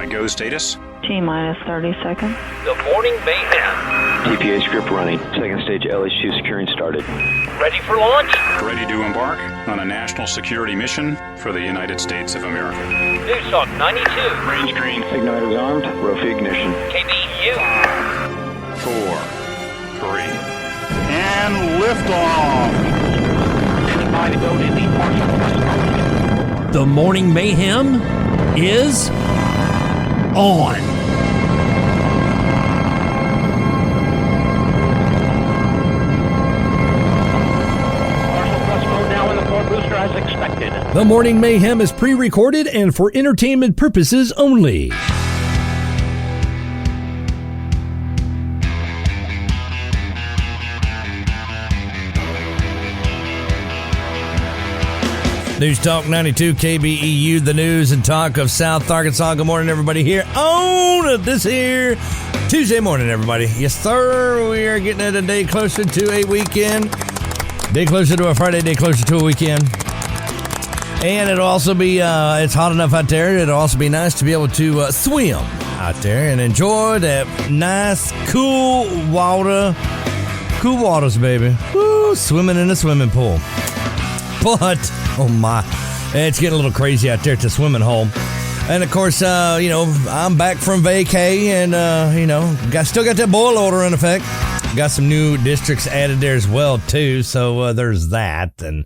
go status? T-minus 30 seconds. The morning mayhem. TPA script running. Second stage LH2 securing started. Ready for launch? Ready to embark on a national security mission for the United States of America. Newstalk 92. Range green. Igniters armed. Rofi ignition. KBU. 4, 3, and liftoff. Standing to go to the partial thrust. The morning mayhem is on. Partial thrust mode now in the core booster as expected. The morning mayhem is pre-recorded and for entertainment purposes only. News Talk 92 KBEU, the news and talk of South Arkansas. Good morning, everybody, here on this here Tuesday morning, everybody. Yes, sir. We are getting it a day closer to a weekend. Day closer to a Friday, day closer to a weekend. And it'll also be, it's hot enough out there. It'll also be nice to be able to swim out there and enjoy that nice, cool water. Cool waters, baby. Woo, swimming in a swimming pool. But, oh my, it's getting a little crazy out there at the swimming hole. And of course, I'm back from vacay and, still got that boil order in effect. Got some new districts added there as well, too. So there's that. And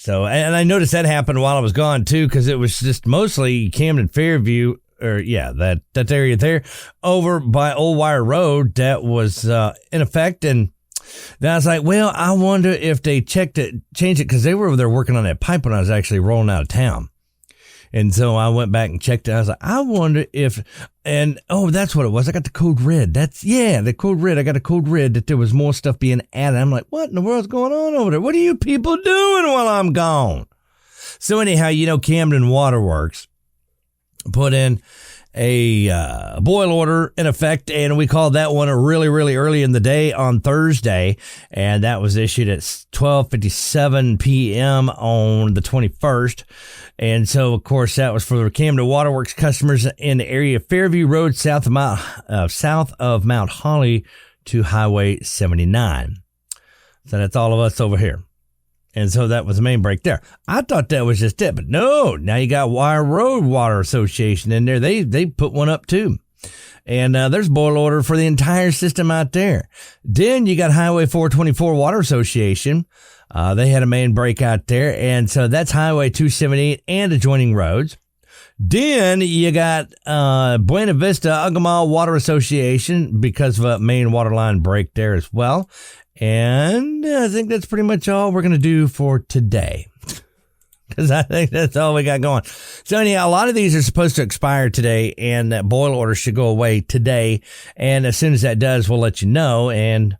I noticed that happened while I was gone, too, because it was just mostly Camden Fairview, that area there over by Old Wire Road that was in effect. And then I was like, well, I wonder if they changed it, because they were over there working on that pipe when I was actually rolling out of town. And so I went back and checked it. I was like, I wonder if, that's what it was. I got the code red. The code red. I got a code red that there was more stuff being added. I'm like, what in the world's going on over there? What are you people doing while I'm gone? So anyhow, Camden Waterworks put in a boil order in effect, and we called that one really, really early in the day on Thursday, and that was issued at 12:57 p.m. on the 21st. And so, of course, that was for the Camden Waterworks customers in the area of Fairview Road, south of Mount Holly to Highway 79. So that's all of us over here. And so that was the main break there. I thought that was just it, but no. Now you got Wire Road Water Association in there. They put one up too. And there's boil order for the entire system out there. Then you got Highway 424 Water Association. They had a main break out there. And so that's Highway 278 and adjoining roads. Then you got Buena Vista Agama Water Association because of a main water line break there as well. And I think that's pretty much all we're going to do for today, because I think that's all we got going. So anyhow, a lot of these are supposed to expire today, and that boil order should go away today. And as soon as that does, we'll let you know, and,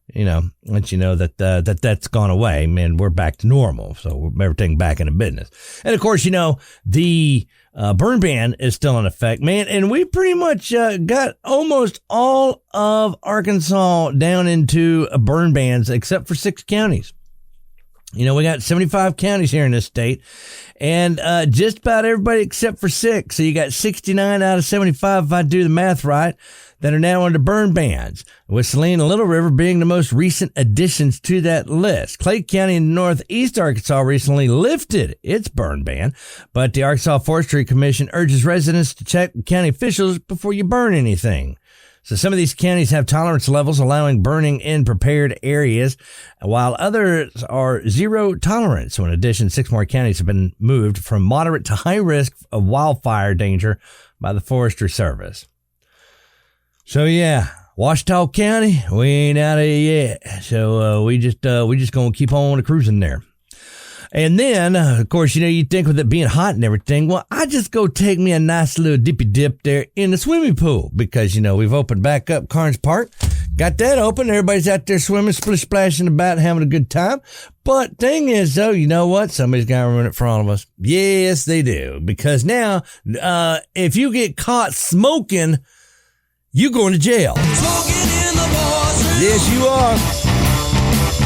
let you know that that's gone away. Man, we're back to normal. So everything back into business. And of course, the burn ban is still in effect, man. And we pretty much got almost all of Arkansas down into burn bans except for 6 counties. We got 75 counties here in this state, and just about everybody except for 6. So you got 69 out of 75, if I do the math right, that are now under burn bans, with Saline and Little River being the most recent additions to that list. Clay County in northeast Arkansas recently lifted its burn ban, but the Arkansas Forestry Commission urges residents to check with county officials before you burn anything. So some of these counties have tolerance levels allowing burning in prepared areas, while others are zero tolerance. So in addition, 6 more counties have been moved from moderate to high risk of wildfire danger by the Forestry Service. So yeah, Ouachita County, we ain't out of it yet. So we just gonna keep on cruising there. And then, of course, you think with it being hot and everything, well, I just go take me a nice little dippy dip there in the swimming pool, because, we've opened back up Carnes Park, got that open. Everybody's out there swimming, splish splashing about, having a good time. But thing is, though, you know what? Somebody's got to ruin it for all of us. Yes, they do. Because now, if you get caught smoking, you're going to jail. Smoking in the boys' room. Yes, you are.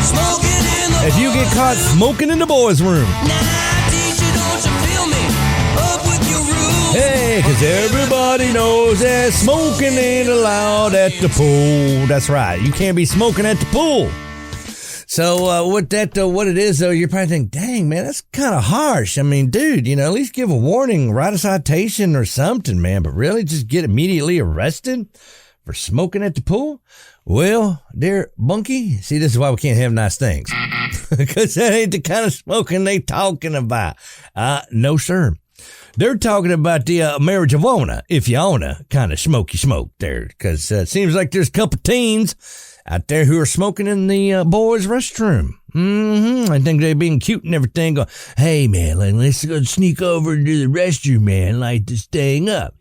Smoking in the If you get caught smoking in the boys' room. Nah, teacher, don't you feel me? Up with your rules. Hey, because 'cause everybody knows that smoking ain't allowed at the pool. That's right. You can't be smoking at the pool. So what it is, though, you're probably thinking, dang, man, that's kind of harsh. I mean, dude, at least give a warning, write a citation or something, man. But really, just get immediately arrested for smoking at the pool? Well, dear Bunky, see, this is why we can't have nice things. Because that ain't the kind of smoking they talking about. No, sir. They're talking about the marijuana, if you own a kind of smoky smoke there. Because it seems like there's a couple teens out there who are smoking in the boys' restroom. I think they're being cute and everything. Go, hey, man, let's go sneak over into the restroom, man. Light this thing up.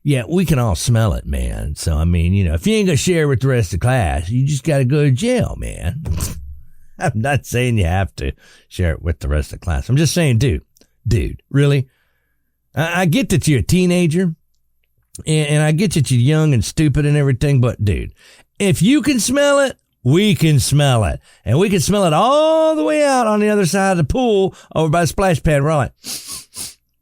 Yeah, we can all smell it, man. So, I mean, if you ain't going to share with the rest of the class, you just got to go to jail, man. I'm not saying you have to share it with the rest of the class. I'm just saying, dude, really? I get that you're a teenager, and I get that you're young and stupid and everything, but, dude, if you can smell it, we can smell it. And we can smell it all the way out on the other side of the pool over by the splash pad. We're like,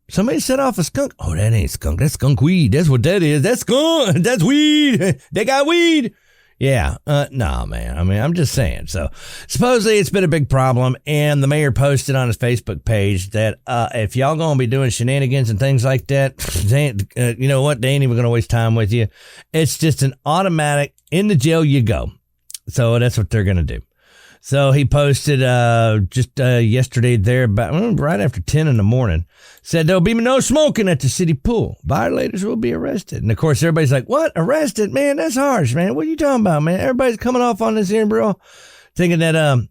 somebody set off a skunk. Oh, that ain't skunk. That's skunk weed. That's what that is. That's skunk. That's weed. They got weed. Yeah. No, man. I mean, I'm just saying. So supposedly it's been a big problem. And the mayor posted on his Facebook page that if y'all going to be doing shenanigans and things like that, you know what? They ain't even going to waste time with you. It's just an automatic in the jail you go. So that's what they're going to do. So he posted just yesterday there about right after 10 in the morning, said there'll be no smoking at the city pool. Violators will be arrested. And, of course, everybody's like, what? Arrested? Man, that's harsh, man. What are you talking about, man? Everybody's coming off on this here, bro, thinking that,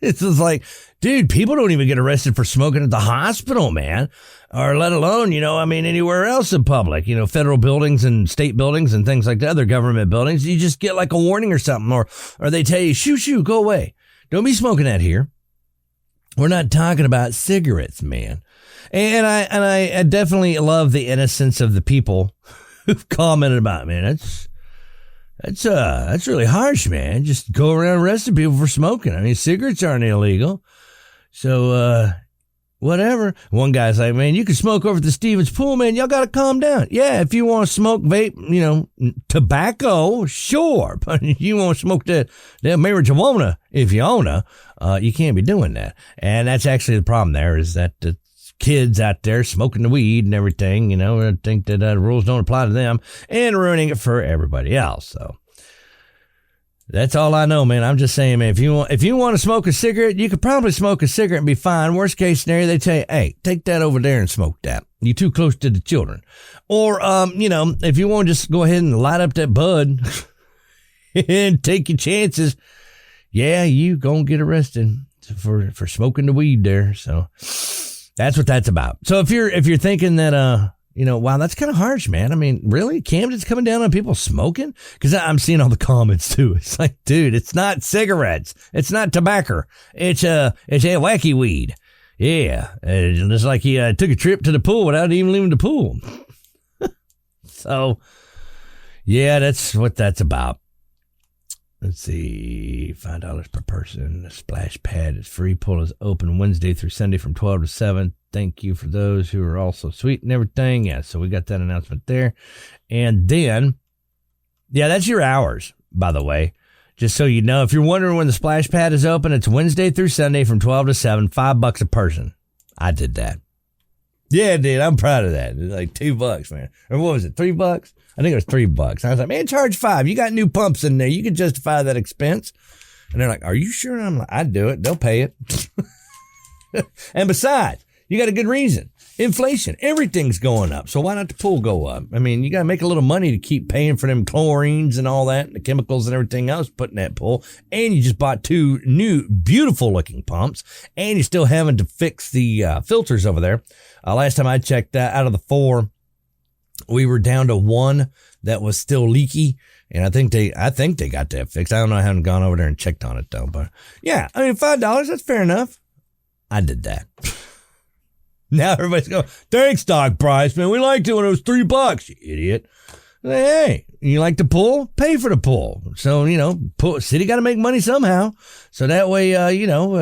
it's just like, dude, people don't even get arrested for smoking at the hospital, man. Or let alone, anywhere else in public, federal buildings and state buildings and things like that, other government buildings. You just get like a warning or something, or they tell you, shoo, go away. Don't be smoking out here. We're not talking about cigarettes, man. And I definitely love the innocence of the people who've commented about it, man. That's really harsh, man. Just go around arresting people for smoking. I mean, cigarettes aren't illegal. So, whatever. One guy's like, man, you can smoke over at the Stevens pool, man. Y'all got to calm down. Yeah, if you want to smoke vape, tobacco, sure. But if you want to smoke that marijuana, if you own you can't be doing that. And that's actually the problem there is that the kids out there smoking the weed and everything, I think that the rules don't apply to them and ruining it for everybody else. So that's all I know, man. I'm just saying, man, if you want to smoke a cigarette, you could probably smoke a cigarette and be fine. Worst case scenario, they tell you, hey, take that over there and smoke that. You're too close to the children. Or, if you want to just go ahead and light up that bud and take your chances, yeah, you gonna get arrested for smoking the weed there. So that's what that's about. So if you're thinking that, wow, that's kind of harsh, man. I mean, really? Camden's coming down on people smoking? Because I'm seeing all the comments, too. It's like, dude, it's not cigarettes. It's not tobacco. It's a wacky weed. Yeah. It's like he took a trip to the pool without even leaving the pool. So, yeah, that's what that's about. Let's see, $5 per person. The splash pad is free. Pool is open Wednesday through Sunday from 12 to 7. Thank you for those who are also sweet and everything. Yeah, so we got that announcement there. And then, yeah, that's your hours, by the way. Just so you know, if you're wondering when the splash pad is open, it's Wednesday through Sunday from 12 to 7, $5 a person. I did that. Yeah, dude, I'm proud of that. It's like $2, man. Or what was it, $3? I think it was $3. I was like, man, charge $5. You got new pumps in there. You can justify that expense. And they're like, are you sure? And I'm like, I'd do it. They'll pay it. And besides, you got a good reason. Inflation. Everything's going up. So why not the pool go up? I mean, you got to make a little money to keep paying for them chlorines and all that, and the chemicals and everything else put in that pool. And you just bought 2 new, beautiful looking pumps. And you're still having to fix the filters over there. Last time I checked, out of the 4, we were down to 1 that was still leaky. And I think they got that fixed. I don't know. I haven't gone over there and checked on it though, but yeah, I mean, $5, that's fair enough. I did that. Now everybody's going, thanks, Doc Bryce, man. We liked it when it was $3, you idiot. Hey, you like to pull? Pay for the pull. So, city got to make money somehow. So that way,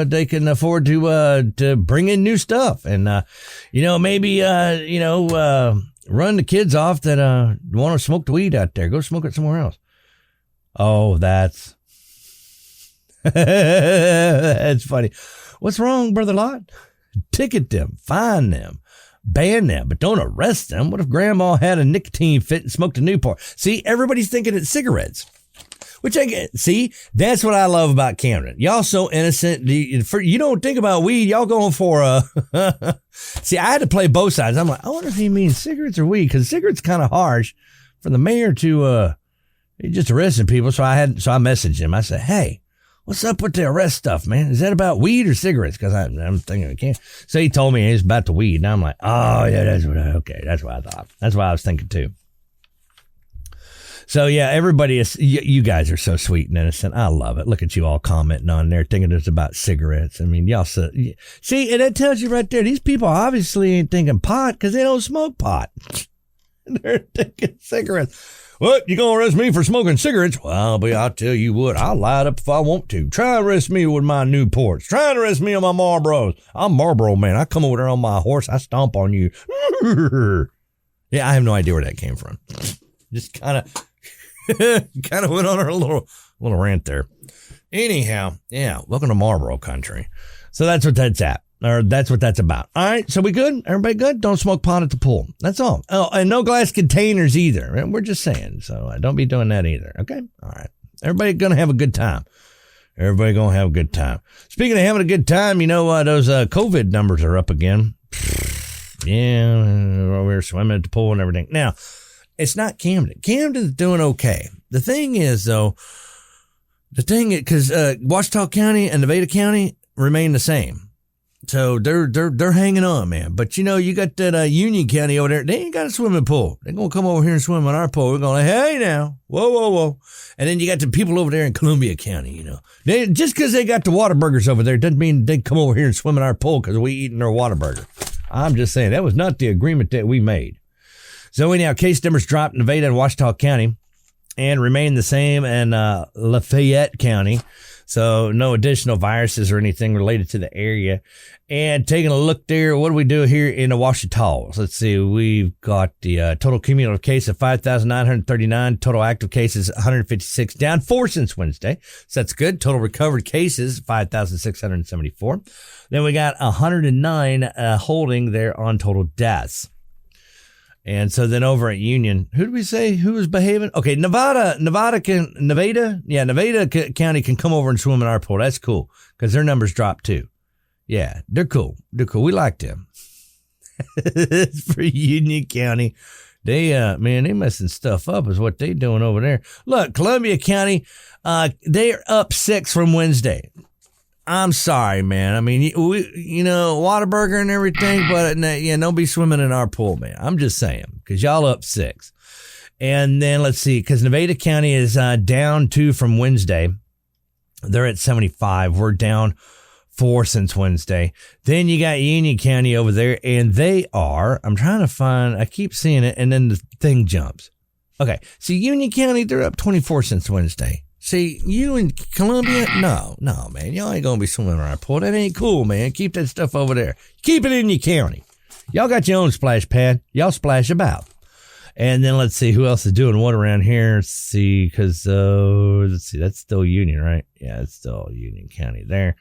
they can afford to bring in new stuff. And, maybe, run the kids off that want to smoke the weed out there. Go smoke it somewhere else. Oh, that's funny. What's wrong, Brother Lot? Ticket them, fine them, ban them, but don't arrest them. What if grandma had a nicotine fit and smoked a Newport? See, everybody's thinking it's cigarettes, which I get. See, that's what I love about Camden. Y'all so innocent. You don't think about weed. Y'all going for see, I had to play both sides. I'm like, I wonder if he means cigarettes or weed, because cigarettes kind of harsh for the mayor to he just arrested people. So I messaged him. I said, hey, what's up with the arrest stuff, man? Is that about weed or cigarettes? Because I'm thinking I can't. So he told me it's about the weed. And I'm like, oh, yeah, that's what I thought. That's what I was thinking, too. So, yeah, everybody is, you guys are so sweet and innocent. I love it. Look at you all commenting on there, thinking it's about cigarettes. I mean, y'all see, and that tells you right there, these people obviously ain't thinking pot because they don't smoke pot. They're thinking cigarettes. What? You gonna arrest me for smoking cigarettes? Well, I'll tell you what, I'll light up if I want to. Try and arrest me with my Newports. Try and arrest me on my Marlboros. I'm Marlboro man. I come over there on my horse. I stomp on you. Yeah, I have no idea where that came from. Just kind of went on a little rant there. Anyhow, yeah, welcome to Marlboro country. So that's what that's at. Or that's what that's about. All right, so we good? Everybody good? Don't smoke pot at the pool. That's all. Oh, and no glass containers either. We're just saying. So don't be doing that either. Okay? All right. Everybody gonna have a good time. Everybody gonna have a good time. Speaking of having a good time, those COVID numbers are up again. Yeah, we were swimming at the pool and everything. Now, it's not Camden. Camden's doing okay. The thing is, though, because Ouachita County and Nevada County remain the same. So they're hanging on, man. But you got that Union County over there. They ain't got a swimming pool. They're gonna come over here and swim on our pool. We're gonna hey now, whoa. And then you got the people over there in Columbia County. They just because they got the Whataburgers over there doesn't mean they come over here and swim in our pool because we eating their Whataburger. I'm just saying that was not the agreement that we made. So anyhow, case numbers dropped in Nevada and Ouachita County and remain the same in Lafayette County. So no additional viruses or anything related to the area. And taking a look there, what do we do here in the Ouachita? Let's see, we've got the total cumulative case of 5,939, total active cases 156, down 4 since Wednesday. So that's good. Total recovered cases 5,674. Then we got 109 holding there on total deaths. And so then over at Union, who did we say who was behaving? Okay, Nevada County can come over and swim in our pool. That's cool because their numbers dropped too. Yeah, they're cool. We like them. For Union County, they messing stuff up is what they doing over there. Look, Columbia County, they're up 6 from Wednesday. I'm sorry, man. I mean, Whataburger and everything, but don't be swimming in our pool, man. I'm just saying, because y'all up 6. And then let's see, because Nevada County is down 2 from Wednesday. They're at 75. We're down 4 since Wednesday. Then you got Union County over there, and they are, I'm trying to find, I keep seeing it, and then the thing jumps. Okay, see, Union County, they're up 24 since Wednesday. See, you in Columbia? No, man. Y'all ain't going to be swimming in our pool. That ain't cool, man. Keep that stuff over there. Keep it in your county. Y'all got your own splash pad. Y'all splash about. And then let's see who else is doing what around here. Let's see, because, that's still Union, right? Yeah, it's still Union County there.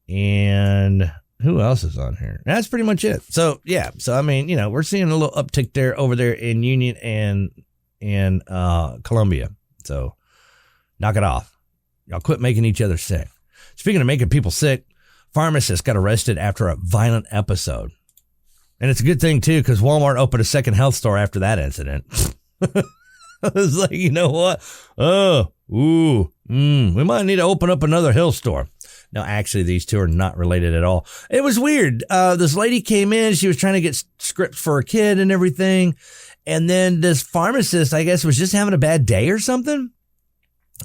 And who else is on here? That's pretty much it. So, yeah. So, I mean, we're seeing a little uptick there over there in Union and Columbia. So, knock it off. Y'all quit making each other sick. Speaking of making people sick, pharmacist got arrested after a violent episode. And it's a good thing, too, because Walmart opened a second health store after that incident. I was like, you know what? We might need to open up another health store. No, actually, these two are not related at all. It was weird. This lady came in. She was trying to get scripts for her kid and everything. And then this pharmacist, I guess, was just having a bad day or something.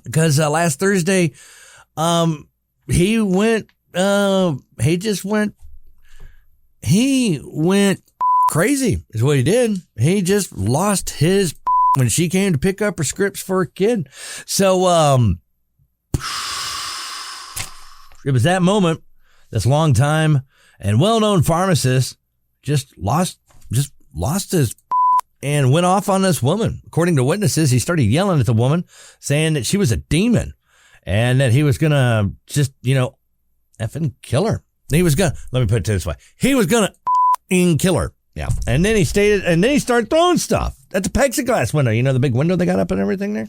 Because last Thursday, he went crazy is what he did. He just lost his when she came to pick up her scripts for her kid. So, it was that moment, this long time and well-known pharmacist just lost his and went off on this woman. According to witnesses, he started yelling at the woman, saying that she was a demon and that he was going to just, effing kill her. Let me put it this way. He was going to kill her. Yeah. And then he started throwing stuff at the plexiglass window. The big window they got up and everything there.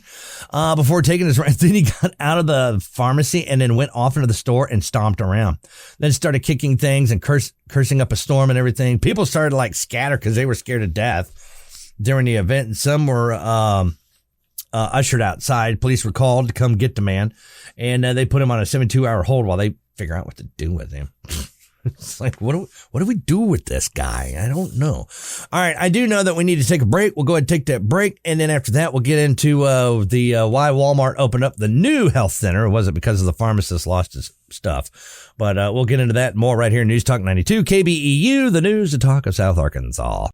Before taking his rest, then he got out of the pharmacy and then went off into the store and stomped around. Then started kicking things and cursing up a storm and everything. People started to scatter because they were scared to death during the event. And some were, ushered outside. Police were called to come get the man. And they put him on a 72-hour hold while they figure out what to do with him. It's like, what do we do with this guy? I don't know. All right. I do know that we need to take a break. We'll go ahead and take that break. And then after that, we'll get into the why Walmart opened up the new health center. Or was it because of the pharmacist lost his stuff? But we'll get into that more right here. News Talk 92 KBEU, the news, the talk of South Arkansas.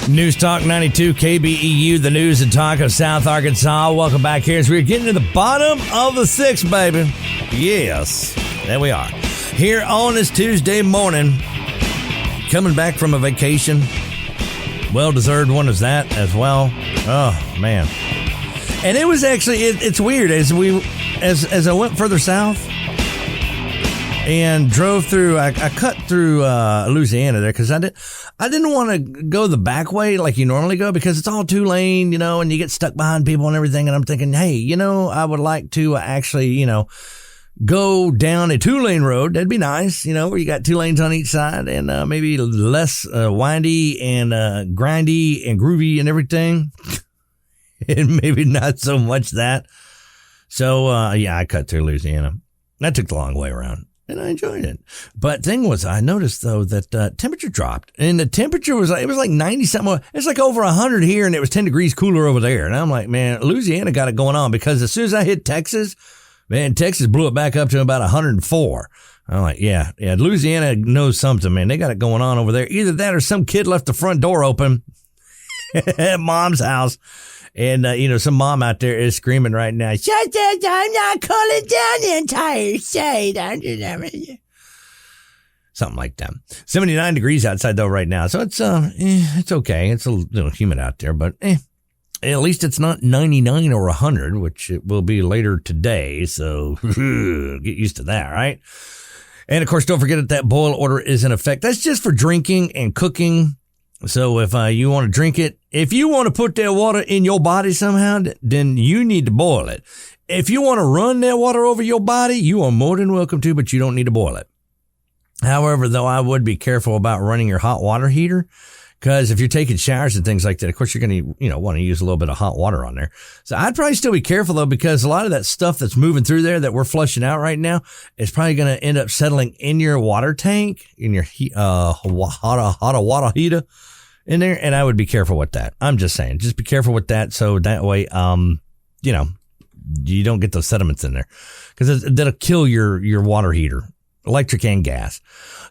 News Talk 92 KBEU, the news and talk of South Arkansas. Welcome back here as we're getting to the bottom of the sixth, baby. Yes, there we are. Here on this Tuesday morning, coming back from a vacation. Well-deserved one is that as well. Oh, man. And it was actually, it's weird. As I went further south and drove through, I cut through Louisiana there because I didn't want to go the back way like you normally go because it's all 2-lane, and you get stuck behind people and everything. And I'm thinking, hey, I would like to actually, go down a 2-lane road. That'd be nice, where you got 2 lanes on each side and maybe less windy and grindy and groovy and everything. And maybe not so much that. So, I cut through Louisiana. That took the long way around. And I enjoyed it. But thing was, I noticed, though, that temperature dropped. And the temperature was like 90-something. It's like over 100 here, and it was 10 degrees cooler over there. And I'm like, man, Louisiana got it going on. Because as soon as I hit Texas, man, Texas blew it back up to about 104. I'm like, yeah, Louisiana knows something, man. They got it going on over there. Either that or some kid left the front door open at mom's house. And, some mom out there is screaming right now, shut that, I'm not cooling down the entire state. Something like that. 79 degrees outside, though, right now. So it's okay. It's a little humid out there, but at least it's not 99 or 100, which it will be later today. So get used to that, right? And, of course, don't forget that boil order is in effect. That's just for drinking and cooking. So if you want to drink it, if you want to put that water in your body somehow, then you need to boil it. If you want to run that water over your body, you are more than welcome to, but you don't need to boil it. However, though, I would be careful about running your hot water heater because if you're taking showers and things like that, of course, you're going to, want to use a little bit of hot water on there. So I'd probably still be careful, though, because a lot of that stuff that's moving through there that we're flushing out right now is probably going to end up settling in your water tank, in your hot water heater. In there, and I would be careful with that. I'm just saying, just be careful with that, so that way, you don't get those sediments in there, because that'll kill your water heater, electric and gas.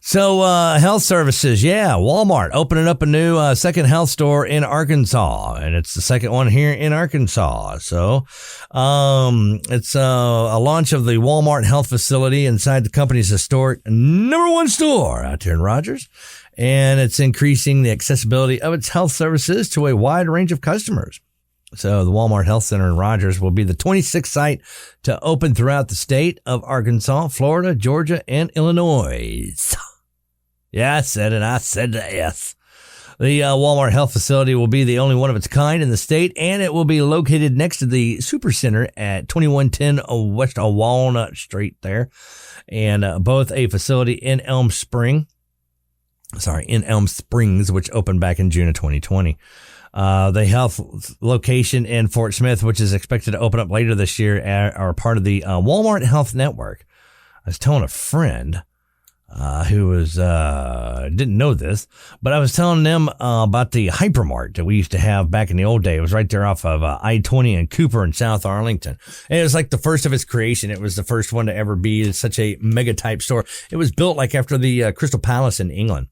So, health services, Walmart opening up a new second health store in Arkansas, and it's the second one here in Arkansas. So, it's a launch of the Walmart health facility inside the company's historic #1 store out here in Rogers. And it's increasing the accessibility of its health services to a wide range of customers. So the Walmart Health Center in Rogers will be the 26th site to open throughout the state of Arkansas, Florida, Georgia, and Illinois. Yeah, I said it. I said the S. The Walmart Health Facility will be the only one of its kind in the state, and it will be located next to the Supercenter at 2110 West Walnut Street there. And both a facility in Elm Springs, which opened back in June of 2020. The health location in Fort Smith, which is expected to open up later this year, are part of the Walmart Health Network. I was telling a friend who was didn't know this, but I was telling them about the hypermart that we used to have back in the old day. It was right there off of I-20 and Cooper in South Arlington. And it was like the first of its creation. It was the first one to ever be such a mega type store. It was built like after the Crystal Palace in England,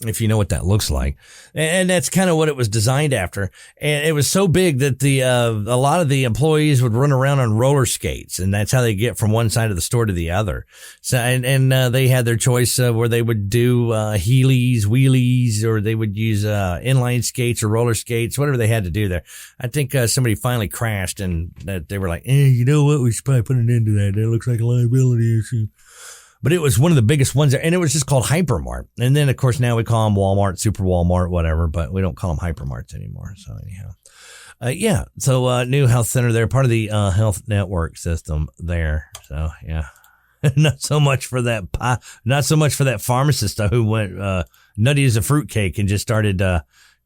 if you know what that looks like. And that's kind of what it was designed after. And it was so big that a lot of the employees would run around on roller skates, and that's how they get from one side of the store to the other. So, and they had their choice where they would do Heelys, wheelies, or they would use inline skates or roller skates, whatever they had to do there. I think somebody finally crashed, and they were like, you know what? We should probably put an end to that. That looks like a liability issue. But it was one of the biggest ones there, and it was just called Hypermart. And then, of course, now we call them Walmart, Super Walmart, whatever, but we don't call them Hypermarts anymore. So anyhow, so new health center there, part of the health network system there. So yeah, not so much for that pharmacist who went nutty as a fruitcake and just started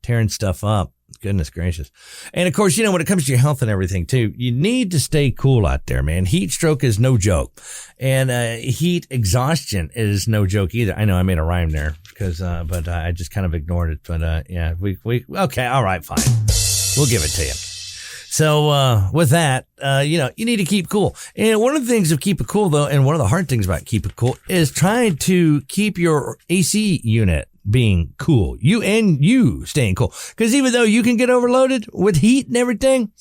tearing stuff up. Goodness gracious. And of course, when it comes to your health and everything too, you need to stay cool out there, man. Heat stroke is no joke. And heat exhaustion is no joke either. I know I made a rhyme there because, but I just kind of ignored it. But yeah, okay, all right, fine. We'll give it to you. So with that, you need to keep cool. And one of the things of keep it cool though, and one of the hard things about keep it cool is trying to keep your AC unit being cool. You staying cool. Because even though you can get overloaded with heat and everything,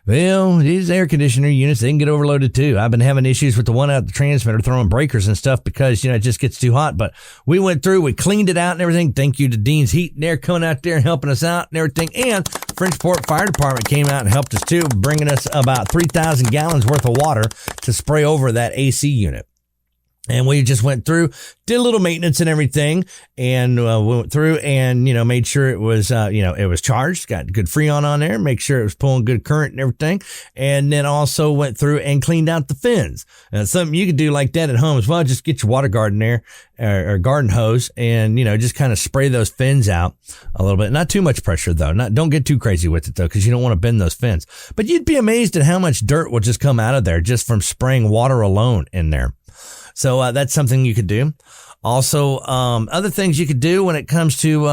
well, these air conditioner units, they can get overloaded too. I've been having issues with the one out the transmitter throwing breakers and stuff because, it just gets too hot. But we went through, we cleaned it out and everything. Thank you to Dean's Heat and Air coming out there and helping us out and everything. And Frenchport Fire Department came out and helped us too, bringing us about 3,000 gallons worth of water to spray over that AC unit. And we just went through, did a little maintenance and everything, and we went through and, made sure it was, it was charged, got good Freon on there, make sure it was pulling good current and everything. And then also went through and cleaned out the fins. Something you could do like that at home as well. Just get your water garden there or garden hose and, just kind of spray those fins out a little bit. Not too much pressure though. Don't get too crazy with it though, because you don't want to bend those fins. But you'd be amazed at how much dirt will just come out of there just from spraying water alone in there. So that's something you could do. Also, other things you could do when it comes to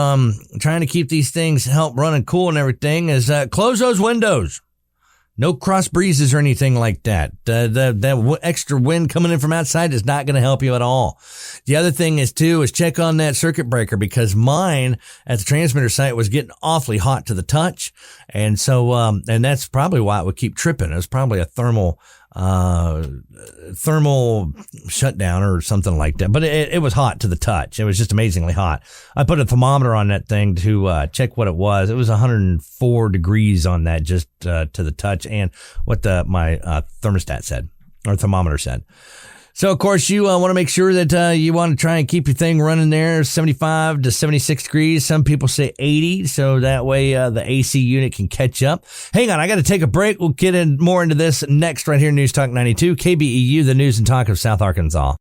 trying to keep these things help running cool and everything is close those windows. No cross breezes or anything like that. That extra wind coming in from outside is not going to help you at all. The other thing is check on that circuit breaker because mine at the transmitter site was getting awfully hot to the touch. And so, and that's probably why it would keep tripping. It was probably a thermal shutdown or something like that. But it was hot to the touch. It was just amazingly hot. I put a thermometer on that thing to check what it was. It was 104 degrees on that just to the touch and what my thermostat said or thermometer said. So, of course, you want to make sure that you want to try and keep your thing running there 75 to 76 degrees. Some people say 80, so that way the AC unit can catch up. Hang on, I got to take a break. We'll get more into this next right here, News Talk 92, KBEU, the news and talk of South Arkansas.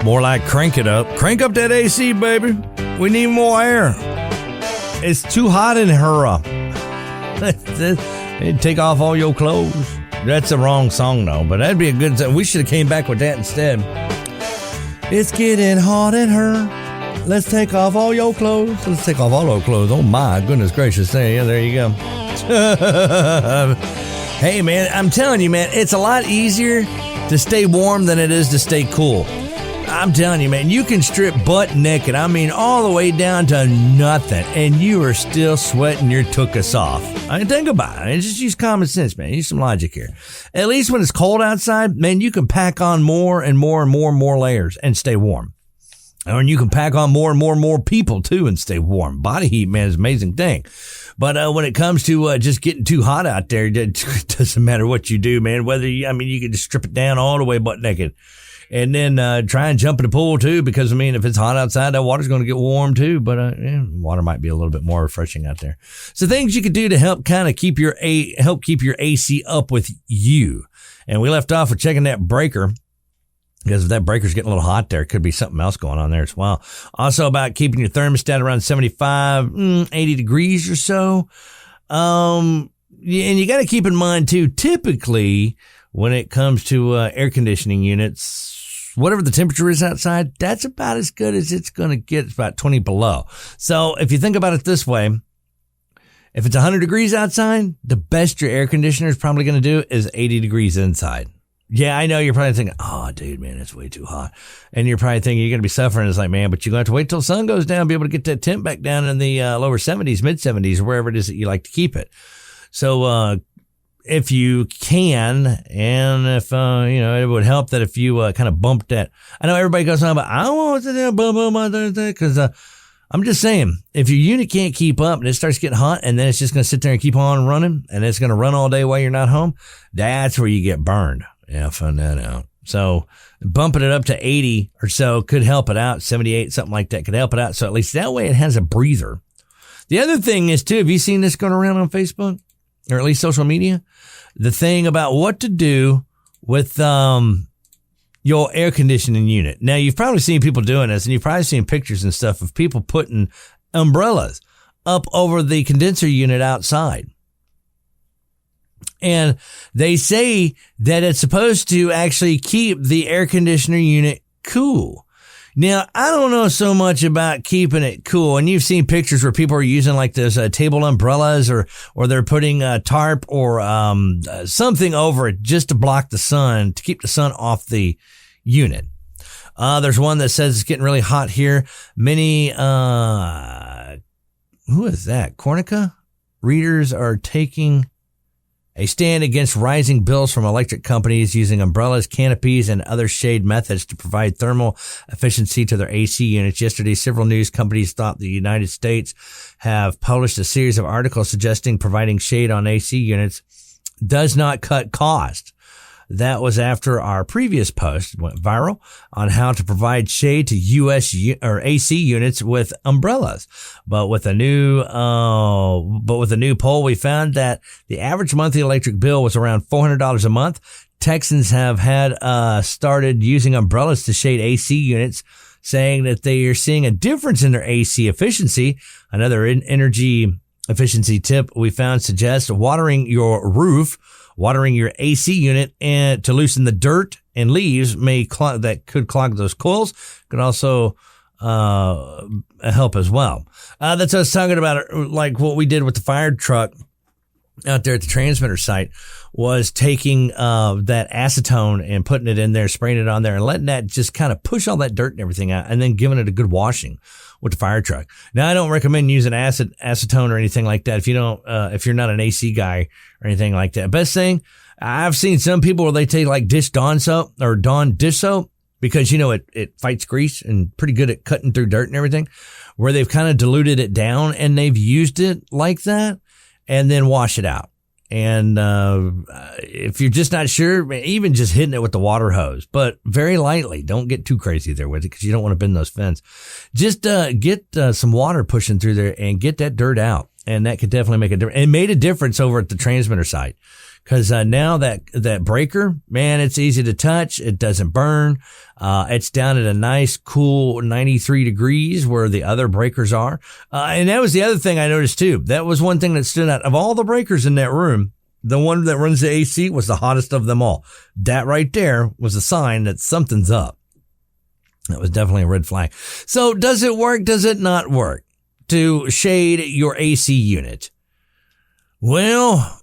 More like crank it up. Crank up that AC, baby. We need more air. It's too hot in her. Take off all your clothes. That's the wrong song, though, but that'd be a good song. We should have came back with that instead. It's getting hot in her. Let's take off all your clothes. Let's take off all our clothes. Oh, my goodness gracious. Yeah, there you go. Hey, man, I'm telling you, man, it's a lot easier to stay warm than it is to stay cool. I'm telling you, man, you can strip butt naked. I mean, all the way down to nothing, and you are still sweating your tuchus off. I mean, think about it. Just use common sense, man. Use some logic here. At least when it's cold outside, man, you can pack on more and more and more and more layers and stay warm. And you can pack on more and more and more people, too, and stay warm. Body heat, man, is an amazing thing. But when it comes to just getting too hot out there, it doesn't matter what you do, man. You can just strip it down all the way butt naked. And then try and jump in the pool, too, because, if it's hot outside, that water's going to get warm, too. But water might be a little bit more refreshing out there. So things you could do to help kind of keep your AC up with you. And we left off with checking that breaker. Because if that breaker's getting a little hot there, it could be something else going on there as well. Also about keeping your thermostat around 75, 80 degrees or so. And you got to keep in mind too, typically when it comes to air conditioning units, whatever the temperature is outside, that's about as good as it's going to get. It's about 20 below. So if you think about it this way, if it's 100 degrees outside, the best your air conditioner is probably going to do is 80 degrees inside. Yeah, I know you're probably thinking, oh, dude, man, it's way too hot. And you're probably thinking you're going to be suffering. It's like, man, but you're going to have to wait till the sun goes down, be able to get that temp back down in the lower 70s, mid 70s, or wherever it is that you like to keep it. So if you can, and if, it would help that if you kind of bumped that. I know everybody goes on, but I don't want to do blah, because I'm just saying, if your unit can't keep up and it starts getting hot and then it's just going to sit there and keep on running and it's going to run all day while you're not home, that's where you get burned. Yeah, find that out. So bumping it up to 80 or so could help it out. 78, something like that could help it out. So at least that way it has a breather. The other thing is too, have you seen this going around on Facebook or at least social media? The thing about what to do with, your air conditioning unit. Now, you've probably seen people doing this, and you've probably seen pictures and stuff of people putting umbrellas up over the condenser unit outside. And they say that it's supposed to actually keep the air conditioner unit cool. Now, I don't know so much about keeping it cool. And you've seen pictures where people are using like those table umbrellas or they're putting a tarp or something over it just to block the sun, to keep the sun off the unit. There's one that says it's getting really hot here. Many, who is that? Cornica? Readers are taking a stand against rising bills from electric companies using umbrellas, canopies, and other shade methods to provide thermal efficiency to their AC units. Yesterday, several news companies thought the United States have published a series of articles suggesting providing shade on AC units does not cut cost. That was after our previous post went viral on how to provide shade to US or AC units with umbrellas. But with a new poll, we found that the average monthly electric bill was around $400 a month. Texans have had started using umbrellas to shade AC units, saying that they are seeing a difference in their AC efficiency. Another energy efficiency tip we found suggests watering your roof, watering your AC unit, and to loosen the dirt and leaves that could clog those coils. Could also help as well. That's what I was talking about, like what we did with the fire truck out there at the transmitter site, was taking that acetone and putting it in there, spraying it on there, and letting that just kind of push all that dirt and everything out, and then giving it a good washing with the fire truck. Now, I don't recommend using acetone or anything like that if you're not an AC guy or anything like that. Best thing, I've seen some people where they take like Dawn soap or Dawn dish soap, because it fights grease and pretty good at cutting through dirt and everything, where they've kind of diluted it down and they've used it like that, and then wash it out. And if you're just not sure, even just hitting it with the water hose, but very lightly. Don't get too crazy there with it, because you don't want to bend those fins. Just get some water pushing through there and get that dirt out. And that could definitely make a difference. It made a difference over at the transmitter site, because now that breaker, man, it's easy to touch. It doesn't burn. It's down at a nice, cool 93 degrees where the other breakers are. And that was the other thing I noticed too. That was one thing that stood out. Of all the breakers in that room, the one that runs the AC was the hottest of them all. That right there was a sign that something's up. That was definitely a red flag. So does it work? Does it not work to shade your AC unit? Well,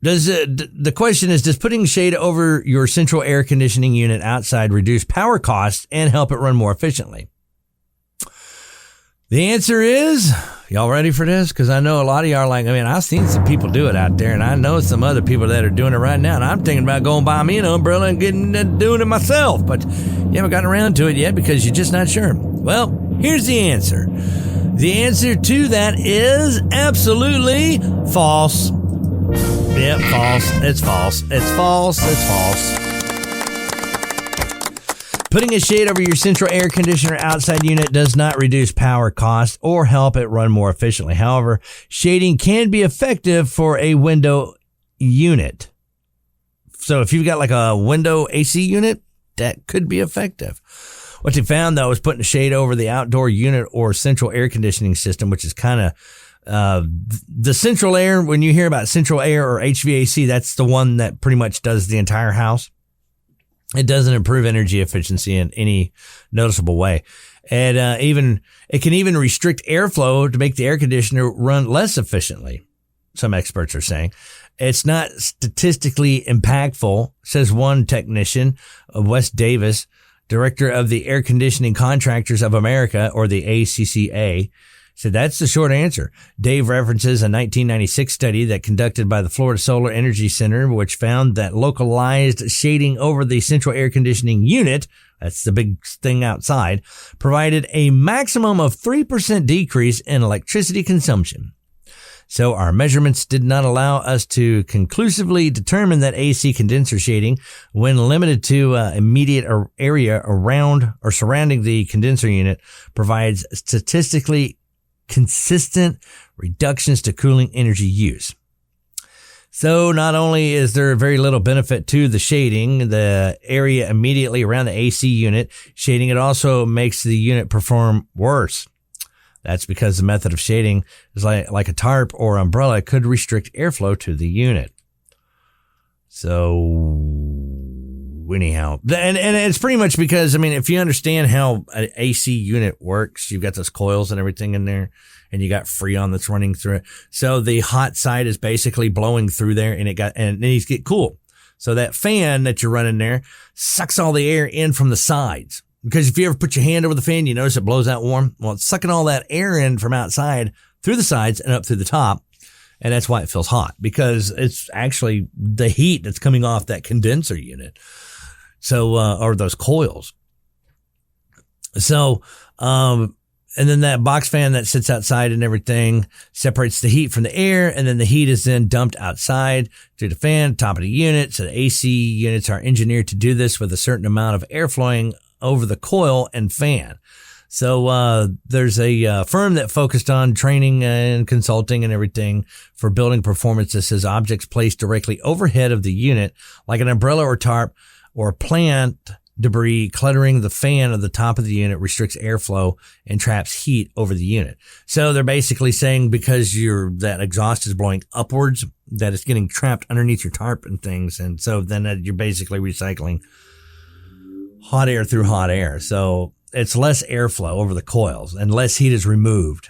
the question is, does putting shade over your central air conditioning unit outside reduce power costs and help it run more efficiently? The answer is, y'all ready for this? Because I know a lot of y'all are like, I've seen some people do it out there, and I know some other people that are doing it right now, and I'm thinking about going buy me an umbrella and doing it myself, but you haven't gotten around to it yet because you're just not sure. Well, here's the answer. The answer to that is absolutely false. Yep, false. It's false. It's false. It's false. Putting a shade over your central air conditioner outside unit does not reduce power costs or help it run more efficiently. However, shading can be effective for a window unit. So if you've got like a window AC unit, that could be effective. What they found, though, was putting a shade over the outdoor unit or central air conditioning system, which is kind of the central air. When you hear about central air or HVAC, that's the one that pretty much does the entire house. It doesn't improve energy efficiency in any noticeable way. And it can even restrict airflow to make the air conditioner run less efficiently, some experts are saying. It's not statistically impactful, says one technician, Wes Davis, director of the Air Conditioning Contractors of America, or the ACCA. So that's the short answer. Dave references a 1996 study that conducted by the Florida Solar Energy Center, which found that localized shading over the central air conditioning unit, that's the big thing outside, provided a maximum of 3% decrease in electricity consumption. So our measurements did not allow us to conclusively determine that AC condenser shading, when limited to immediate area around or surrounding the condenser unit, provides statistically consistent reductions to cooling energy use. So not only is there very little benefit to the shading, the area immediately around the AC unit shading, it also makes the unit perform worse. That's because the method of shading is like a tarp or umbrella could restrict airflow to the unit. So anyhow, and it's pretty much because, I mean, if you understand how an AC unit works, you've got those coils and everything in there, and you got Freon that's running through it. So the hot side is basically blowing through there, and it needs to get cool. So that fan that you're running there sucks all the air in from the sides. Because if you ever put your hand over the fan, you notice it blows out warm. Well, it's sucking all that air in from outside through the sides and up through the top. And that's why it feels hot, because it's actually the heat that's coming off that condenser unit. So, or those coils. So, and then that box fan that sits outside and everything separates the heat from the air. And then the heat is then dumped outside to the fan, top of the unit. So the AC units are engineered to do this with a certain amount of air flowing over the coil and fan. So there's a firm that focused on training and consulting and everything for building performance that says objects placed directly overhead of the unit, like an umbrella or tarp or plant debris cluttering the fan of the top of the unit, restricts airflow and traps heat over the unit. So they're basically saying because that exhaust is blowing upwards, that it's getting trapped underneath your tarp and things. And so then you're basically recycling hot air through hot air. So it's less airflow over the coils and less heat is removed.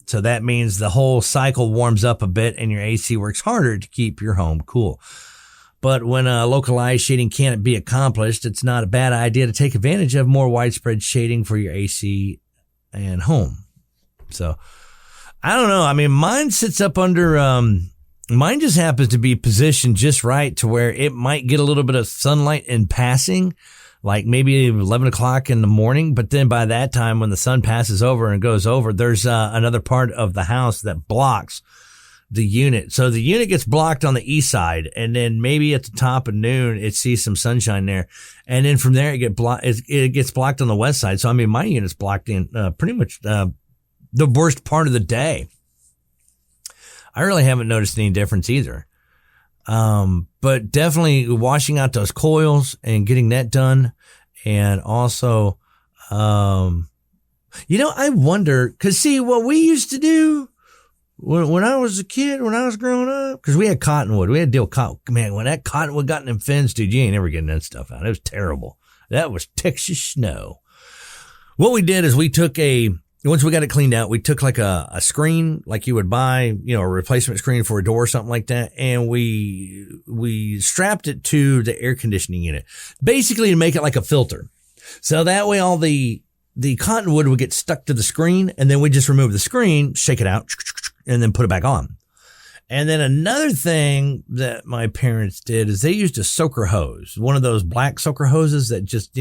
So that means the whole cycle warms up a bit and your AC works harder to keep your home cool. But when localized shading can't be accomplished, it's not a bad idea to take advantage of more widespread shading for your AC and home. So I don't know. I mean, mine sits up under, mine just happens to be positioned just right to where it might get a little bit of sunlight in passing, like maybe 11 o'clock in the morning. But then by that time, when the sun passes over and goes over, there's another part of the house that blocks the unit. So the unit gets blocked on the east side, and then maybe at the top of noon, it sees some sunshine there. And then from there, it gets blocked on the west side. So, I mean, my unit's blocked in pretty much the worst part of the day. I really haven't noticed any difference either. But definitely washing out those coils and getting that done. And also, I wonder, cause see what we used to do when I was a kid, when I was growing up, cause we had cottonwood, we had to deal with cotton. Man, when that cottonwood got in them fins, dude, you ain't ever getting that stuff out. It was terrible. That was Texas snow. What we did is once we got it cleaned out, we took like a screen, like you would buy, a replacement screen for a door or something like that. And we strapped it to the air conditioning unit, basically to make it like a filter. So that way all the cottonwood would get stuck to the screen, and then we just remove the screen, shake it out, and then put it back on. And then another thing that my parents did is they used a soaker hose, one of those black soaker hoses that just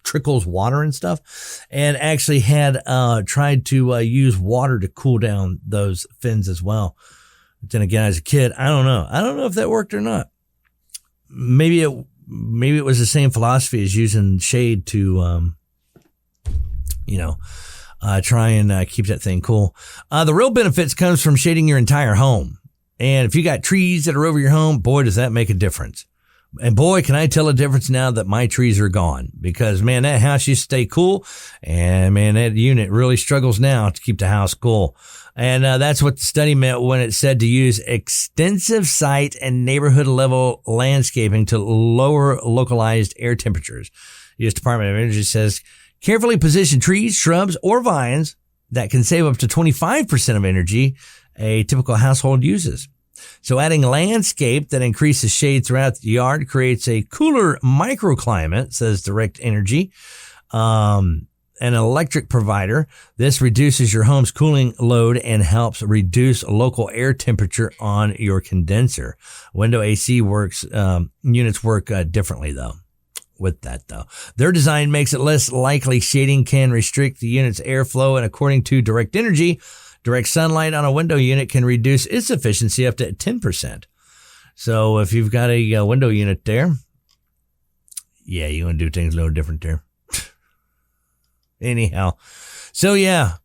trickles water and stuff, and actually had tried to use water to cool down those fins as well. But then again, as a kid, I don't know if that worked or not. Maybe it was the same philosophy as using shade to try and keep that thing cool. The real benefits comes from shading your entire home. And if you got trees that are over your home, boy, does that make a difference. And boy, can I tell a difference now that my trees are gone, because man, that house used to stay cool, and man, that unit really struggles now to keep the house cool. And that's what the study meant when it said to use extensive site and neighborhood level landscaping to lower localized air temperatures. The U.S. Department of Energy says carefully position trees, shrubs, or vines that can save up to 25% of energy a typical household uses. So adding landscape that increases shade throughout the yard creates a cooler microclimate, says Direct Energy, an electric provider. This reduces your home's cooling load and helps reduce local air temperature on your condenser. Window AC units work differently though. With that though, their design makes it less likely shading can restrict the unit's airflow, and according to Direct Energy, direct sunlight on a window unit can reduce its efficiency up to 10%. So if you've got a window unit there, yeah, you want to do things a little different there. Anyhow, so yeah,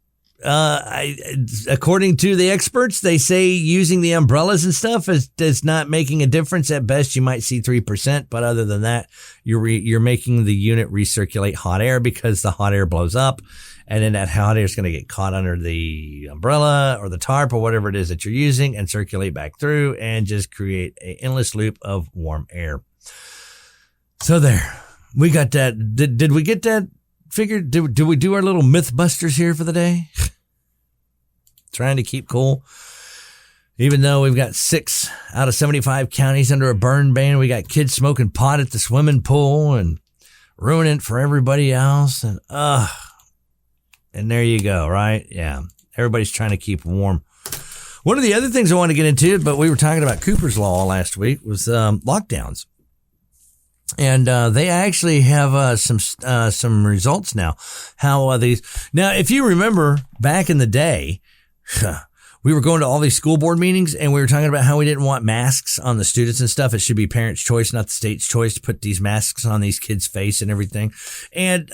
according to the experts, they say using the umbrellas and stuff is not making a difference. At best, you might see 3%, but other than that, you're making the unit recirculate hot air, because the hot air blows up, and then that hot air is going to get caught under the umbrella or the tarp or whatever it is that you're using and circulate back through and just create an endless loop of warm air. So there, we got that. Did we get that figured? Did we do our little Mythbusters here for the day? Trying to keep cool. Even though we've got 6 out of 75 counties under a burn ban, we got kids smoking pot at the swimming pool and ruining it for everybody else. And there you go, right? Yeah. Everybody's trying to keep warm. One of the other things I want to get into, but we were talking about Cooper's Law last week, was lockdowns. And they actually have some results now. How these now, if you remember back in the day, we were going to all these school board meetings, and we were talking about how we didn't want masks on the students and stuff. It should be parents' choice, not the state's choice, to put these masks on these kids' face and everything. And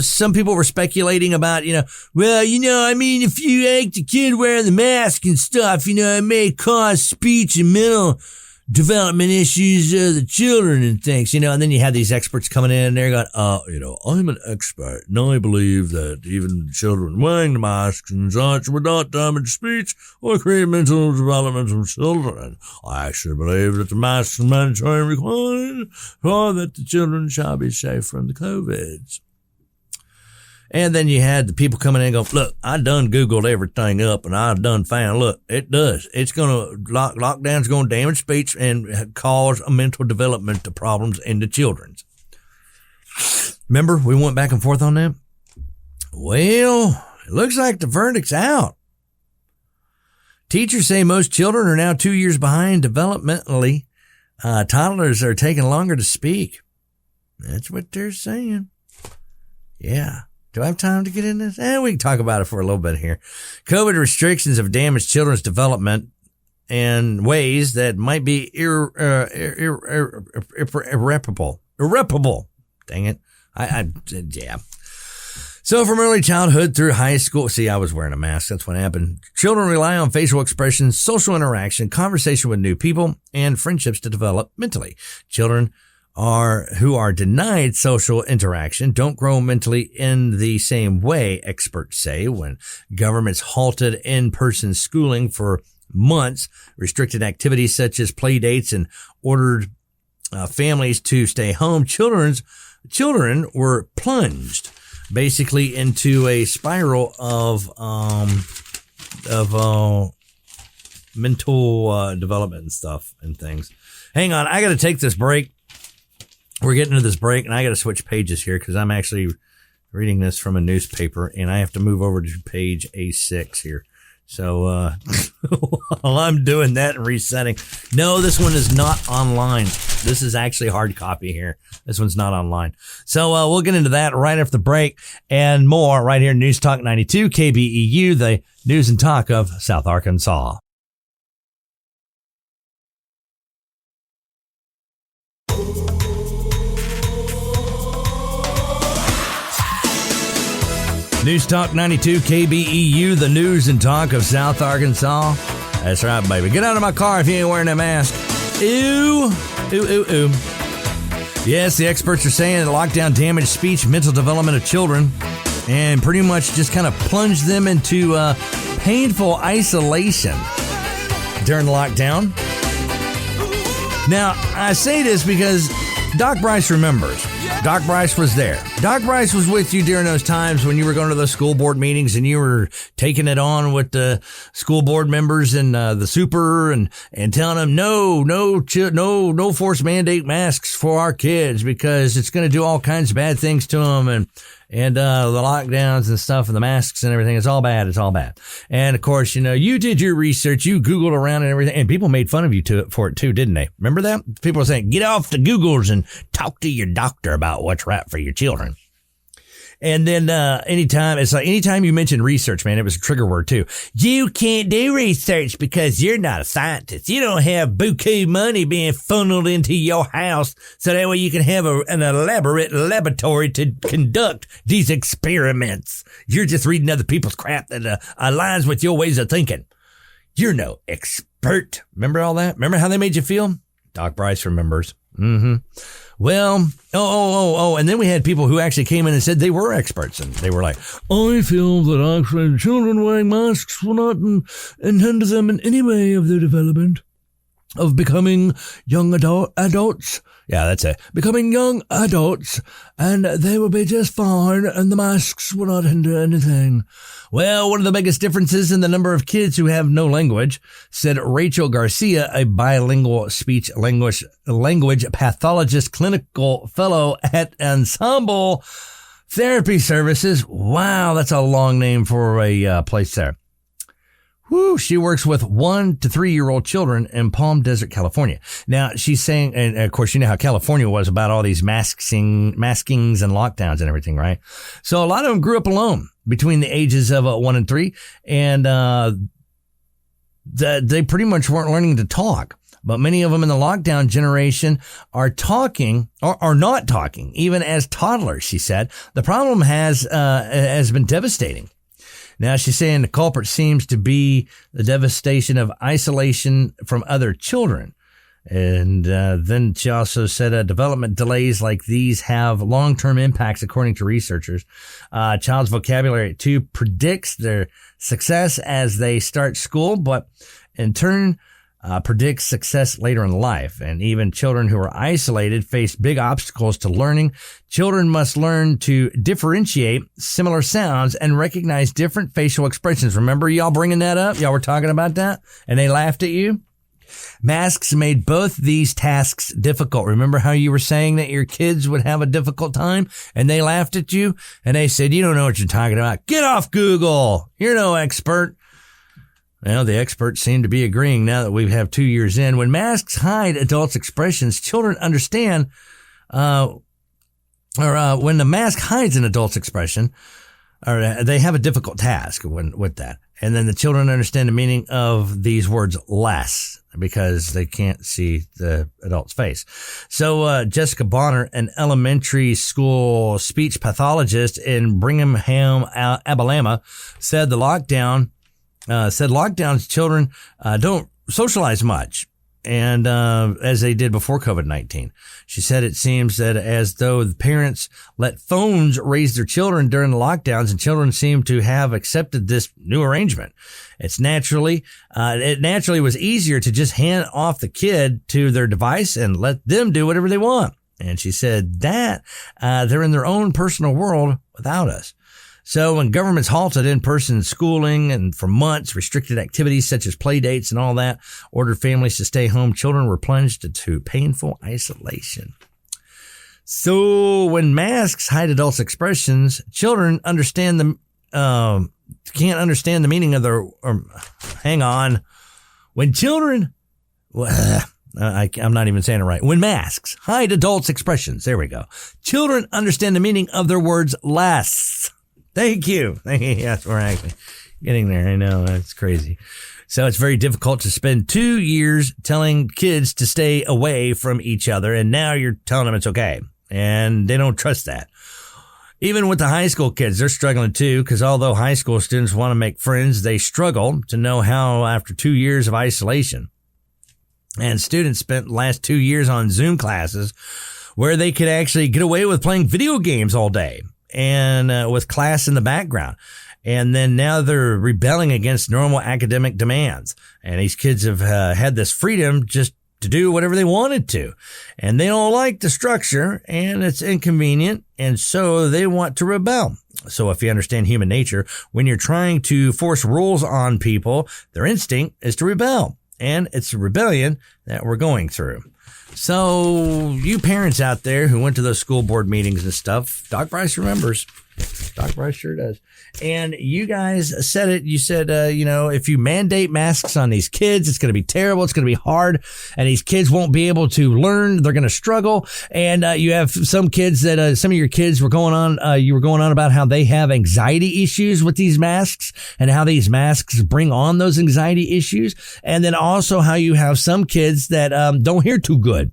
some people were speculating about, if you make the kid wearing the mask and stuff, it may cause speech and mental development issues of the children and things, and then you had these experts coming in and they're going, I'm an expert and I believe that even children wearing the masks and such would not damage speech or create mental development of children. I actually believe that the masks are mandatory and required for that the children shall be safe from the COVIDs. And then you had the people coming in and go, look, I done Googled everything up and I done found, look, it does. It's going to, lockdown's going to damage speech and cause mental development problems in the children. Remember, we went back and forth on that? Well, it looks like the verdict's out. Teachers say most children are now 2 years behind developmentally. Toddlers are taking longer to speak. That's what they're saying. Yeah. Do I have time to get in this? We can talk about it for a little bit here. COVID restrictions have damaged children's development in ways that might be irreparable. Irreparable. Dang it. Yeah. So from early childhood through high school, see, I was wearing a mask. That's what happened. Children rely on facial expressions, social interaction, conversation with new people, and friendships to develop mentally. Children who are denied social interaction don't grow mentally in the same way, experts say. When governments halted in-person schooling for months, restricted activities such as play dates, and ordered families to stay home, children were plunged basically into a spiral of mental development and stuff and things. Hang on, I got to take this break. We're getting to this break, and I got to switch pages here because I'm actually reading this from a newspaper, and I have to move over to page A6 here. So while I'm doing that and resetting, no, this one is not online. This is actually hard copy here. This one's not online. So we'll get into that right after the break and more right here, News Talk 92 KBEU, the news and talk of South Arkansas. News Talk 92 KBEU, the news and talk of South Arkansas. That's right, baby. Get out of my car if you ain't wearing that mask. Ew. Ooh, ooh, ooh. Yes, the experts are saying the lockdown damaged speech, mental development of children, and pretty much just kind of plunged them into painful isolation during the lockdown. Now, I say this because Doc Bryce remembers. Doc Bryce was there. Doc Bryce was with you during those times when you were going to the school board meetings and you were taking it on with the school board members and the super and telling them no forced mandate masks for our kids because it's going to do all kinds of bad things to them and the lockdowns and stuff and the masks and everything. It's all bad. It's all bad. And of course, you did your research. You Googled around and everything. And people made fun of you for it too, didn't they? Remember that? People were saying, get off the Googles and talk to your doctor about what's right for your children. And then anytime you mention research, man, it was a trigger word too. You can't do research because you're not a scientist. You don't have buku money being funneled into your house so that way you can have an elaborate laboratory to conduct these experiments. You're just reading other people's crap that aligns with your ways of thinking. You're no expert. Remember all that? Remember how they made you feel? Doc Bryce remembers. Mm-hmm. Well, and then we had people who actually came in and said they were experts, and they were like, I feel that actually children wearing masks will not hinder them in any way of their development of becoming young adults. Yeah, that's it. Becoming young adults, and they will be just fine, and the masks will not hinder anything. Well, one of the biggest differences in the number of kids who have no language, said Rachel Garcia, a bilingual speech language pathologist, clinical fellow at Ensemble Therapy Services. Wow, that's a long name for a place there. Woo, she works with 1 to 3 year old children in Palm Desert, California. Now, she's saying, and of course, you know how California was about all these maskings and lockdowns and everything, right? So a lot of them grew up alone between the ages of 1 and 3, and they pretty much weren't learning to talk. But many of them in the lockdown generation are talking or are not talking, even as toddlers, she said. The problem has been devastating. Now, she's saying the culprit seems to be the devastation of isolation from other children. And then she also said development delays like these have long-term impacts, according to researchers. Child's vocabulary, too, predicts their success as they start school, but in turn predicts success later in life. And even children who are isolated face big obstacles to learning. Children must learn to differentiate similar sounds and recognize different facial expressions. Remember y'all bringing that up? Y'all were talking about that and they laughed at you? Masks made both these tasks difficult. Remember how you were saying that your kids would have a difficult time and they laughed at you and they said, you don't know what you're talking about. Get off Google. You're no expert. Well, the experts seem to be agreeing now that we have 2 years in. When masks hide adults' expressions, children understand, when the mask hides an adult's expression, or they have a difficult task with that. And then the children understand the meaning of these words less because they can't see the adult's face. So, Jessica Bonner, an elementary school speech pathologist in Birmingham, Alabama, said lockdowns children don't socialize much and as they did before COVID-19. She said it seems that as though the parents let phones raise their children during the lockdowns and children seem to have accepted this new arrangement. It naturally was easier to just hand off the kid to their device and let them do whatever they want. And she said that they're in their own personal world without us. So when governments halted in-person schooling and for months restricted activities such as play dates and all that, ordered families to stay home, children were plunged into painful isolation. So when masks hide adults' expressions, children can't understand the meaning of their, hang on. When children, I'm not even saying it right. When masks hide adults' expressions, there we go. Children understand the meaning of their words less. Thank you. Yes, we're actually getting there. I know. That's crazy. So it's very difficult to spend 2 years telling kids to stay away from each other. And now you're telling them it's okay. And they don't trust that. Even with the high school kids, they're struggling too, because although high school students want to make friends, they struggle to know how after 2 years of isolation. And students spent the last 2 years on Zoom classes where they could actually get away with playing video games all day and with class in the background. And then now they're rebelling against normal academic demands. And these kids have had this freedom just to do whatever they wanted to. And they don't like the structure, and it's inconvenient, and so they want to rebel. So if you understand human nature, when you're trying to force rules on people, their instinct is to rebel. And it's a rebellion that we're going through. So you parents out there who went to those school board meetings and stuff, Doc Bryce remembers. Doc Bryce sure does. And you guys said it. You said, if you mandate masks on these kids, it's going to be terrible. It's going to be hard. And these kids won't be able to learn. They're going to struggle. And you have some kids that some of your kids were going on. You were going on about how they have anxiety issues with these masks and how these masks bring on those anxiety issues. And then also how you have some kids that don't hear too good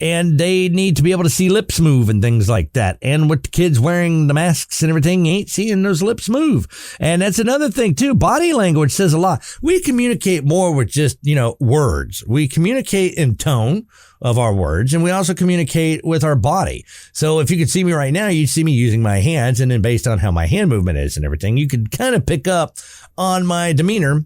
and they need to be able to see lips move and things like that. And with the kids wearing the masks and everything, you ain't seeing those lips move. And that's another thing too. Body language says a lot. We communicate more with just, words. We communicate in tone of our words, and we also communicate with our body. So if you could see me right now, you'd see me using my hands, and then based on how my hand movement is and everything, you could kind of pick up on my demeanor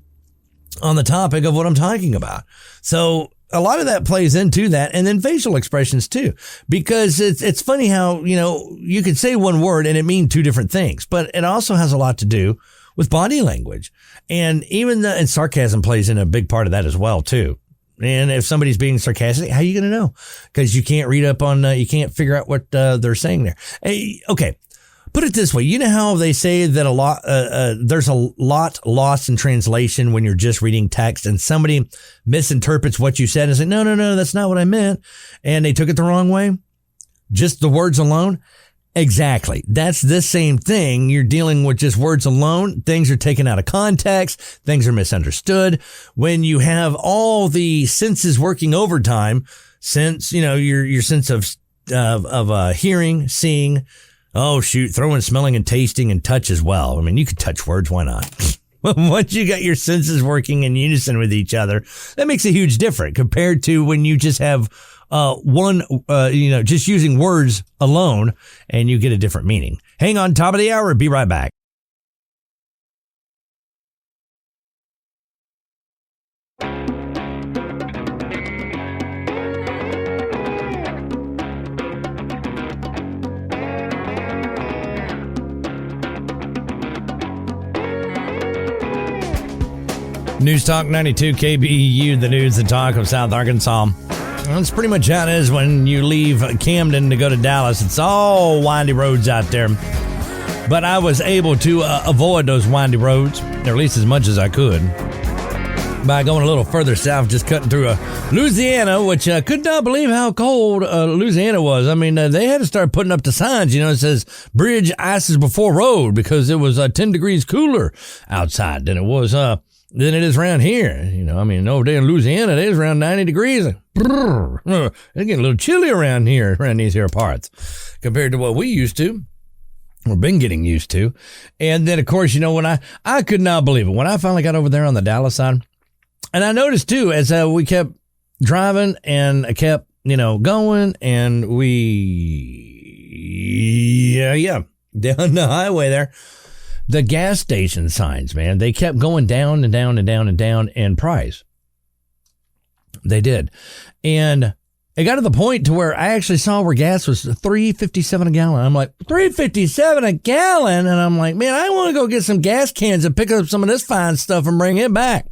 on the topic of what I'm talking about. So a lot of that plays into that, and then facial expressions too, because it's funny how, you could say one word and it mean two different things, but it also has a lot to do with body language. And and sarcasm plays in a big part of that as well too. And if somebody's being sarcastic, how are you going to know? Because you can't read up on, you can't figure out what they're saying there. Okay. Put it this way. You know how they say that there's a lot lost in translation when you're just reading text and somebody misinterprets what you said and say, no, that's not what I meant. And they took it the wrong way. Just the words alone. Exactly. That's the same thing. You're dealing with just words alone. Things are taken out of context. Things are misunderstood. When you have all the senses working overtime, your sense of hearing, seeing, oh, shoot, throwing, smelling, and tasting and touch as well. I mean, you could touch words. Why not? Once you got your senses working in unison with each other, that makes a huge difference compared to when you just have just using words alone and you get a different meaning. Hang on, top of the hour. Be right back. News Talk 92 KBEU, the news, the talk of South Arkansas. That's pretty much how it is when you leave Camden to go to Dallas. It's all windy roads out there. But I was able to avoid those windy roads, or at least as much as I could, by going a little further south, just cutting through Louisiana, which I could not believe how cold Louisiana was. I mean, they had to start putting up the signs, it says bridge ices before road, because it was 10 degrees cooler outside than it was than it is around here. Over there in Louisiana, it is around 90 degrees. It's getting a little chilly around here, around these here parts, compared to what we used to, or been getting used to. And then, of course, when I could not believe it. When I finally got over there on the Dallas side, and I noticed, too, as we kept driving and I kept, going, and down the highway there, the gas station signs, man, they kept going down and down and down and down in price. They did. And it got to the point to where I actually saw where gas was $3.57 a gallon. I'm like, $3.57 a gallon? And I'm like, man, I want to go get some gas cans and pick up some of this fine stuff and bring it back.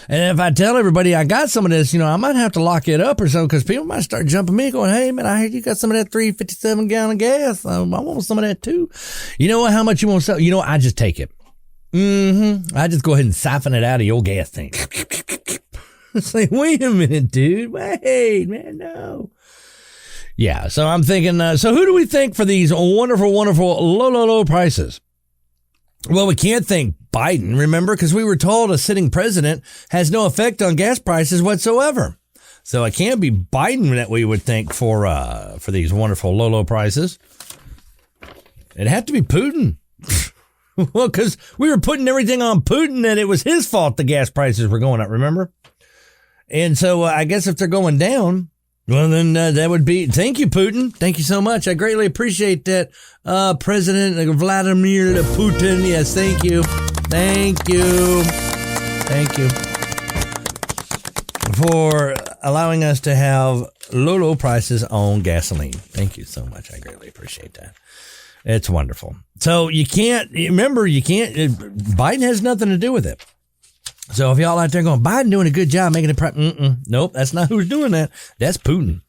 And if I tell everybody I got some of this, I might have to lock it up or something, because people might start jumping me going, hey, man, I heard you got some of that $3.57 gallon gas. I want some of that too. You know what? How much you want to sell? I just take it. I just go ahead and siphon it out of your gas tank. It's like, wait a minute, dude. Wait, man, no. Yeah, so I'm thinking, so who do we think for these wonderful, wonderful low prices? Well, we can't thank Biden, remember, because we were told a sitting president has no effect on gas prices whatsoever. So it can't be Biden that we would think for these wonderful low prices. It'd have to be Putin. Well, because we were putting everything on Putin and it was his fault the gas prices were going up, remember? And so I guess if they're going down, Well, then that would be, thank you, Putin. Thank you so much. I greatly appreciate that, President Vladimir Putin. Yes, thank you. Thank you. Thank you for allowing us to have low prices on gasoline. Thank you so much. I greatly appreciate that. It's wonderful. So Biden has nothing to do with it. So if y'all out there going, Biden doing a good job making it, nope, that's not who's doing that. That's Putin.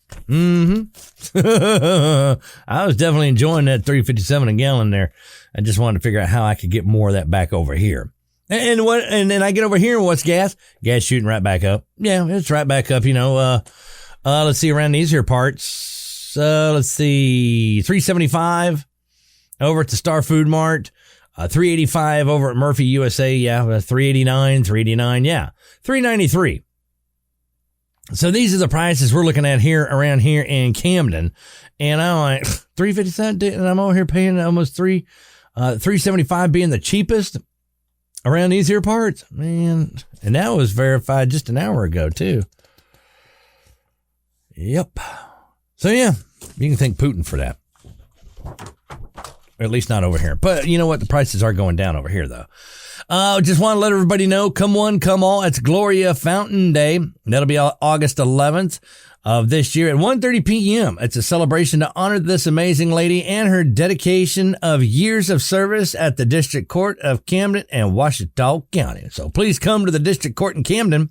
I was definitely enjoying that $3.57 a gallon there. I just wanted to figure out how I could get more of that back over here. And then I get over here and what's gas? Gas shooting right back up. Yeah, it's right back up, let's see around these here parts. Let's see, $3.75 over at the Star Food Mart. $3.85 over at Murphy USA. Yeah, $3.89. Yeah, $3.93. So these are the prices we're looking at here around here in Camden. And I'm like, $3.50, and I'm over here paying almost $3.75 being the cheapest around these here parts. Man, and that was verified just an hour ago too. Yep. So yeah, you can thank Putin for that. Or at least not over here. But you know what? The prices are going down over here, though. Just want to let everybody know, come one, come all. It's Gloria Fountain Day. That'll be August 11th of this year at 1:30 p.m. It's a celebration to honor this amazing lady and her dedication of years of service at the District Court of Camden and Washita County. So please come to the District Court in Camden.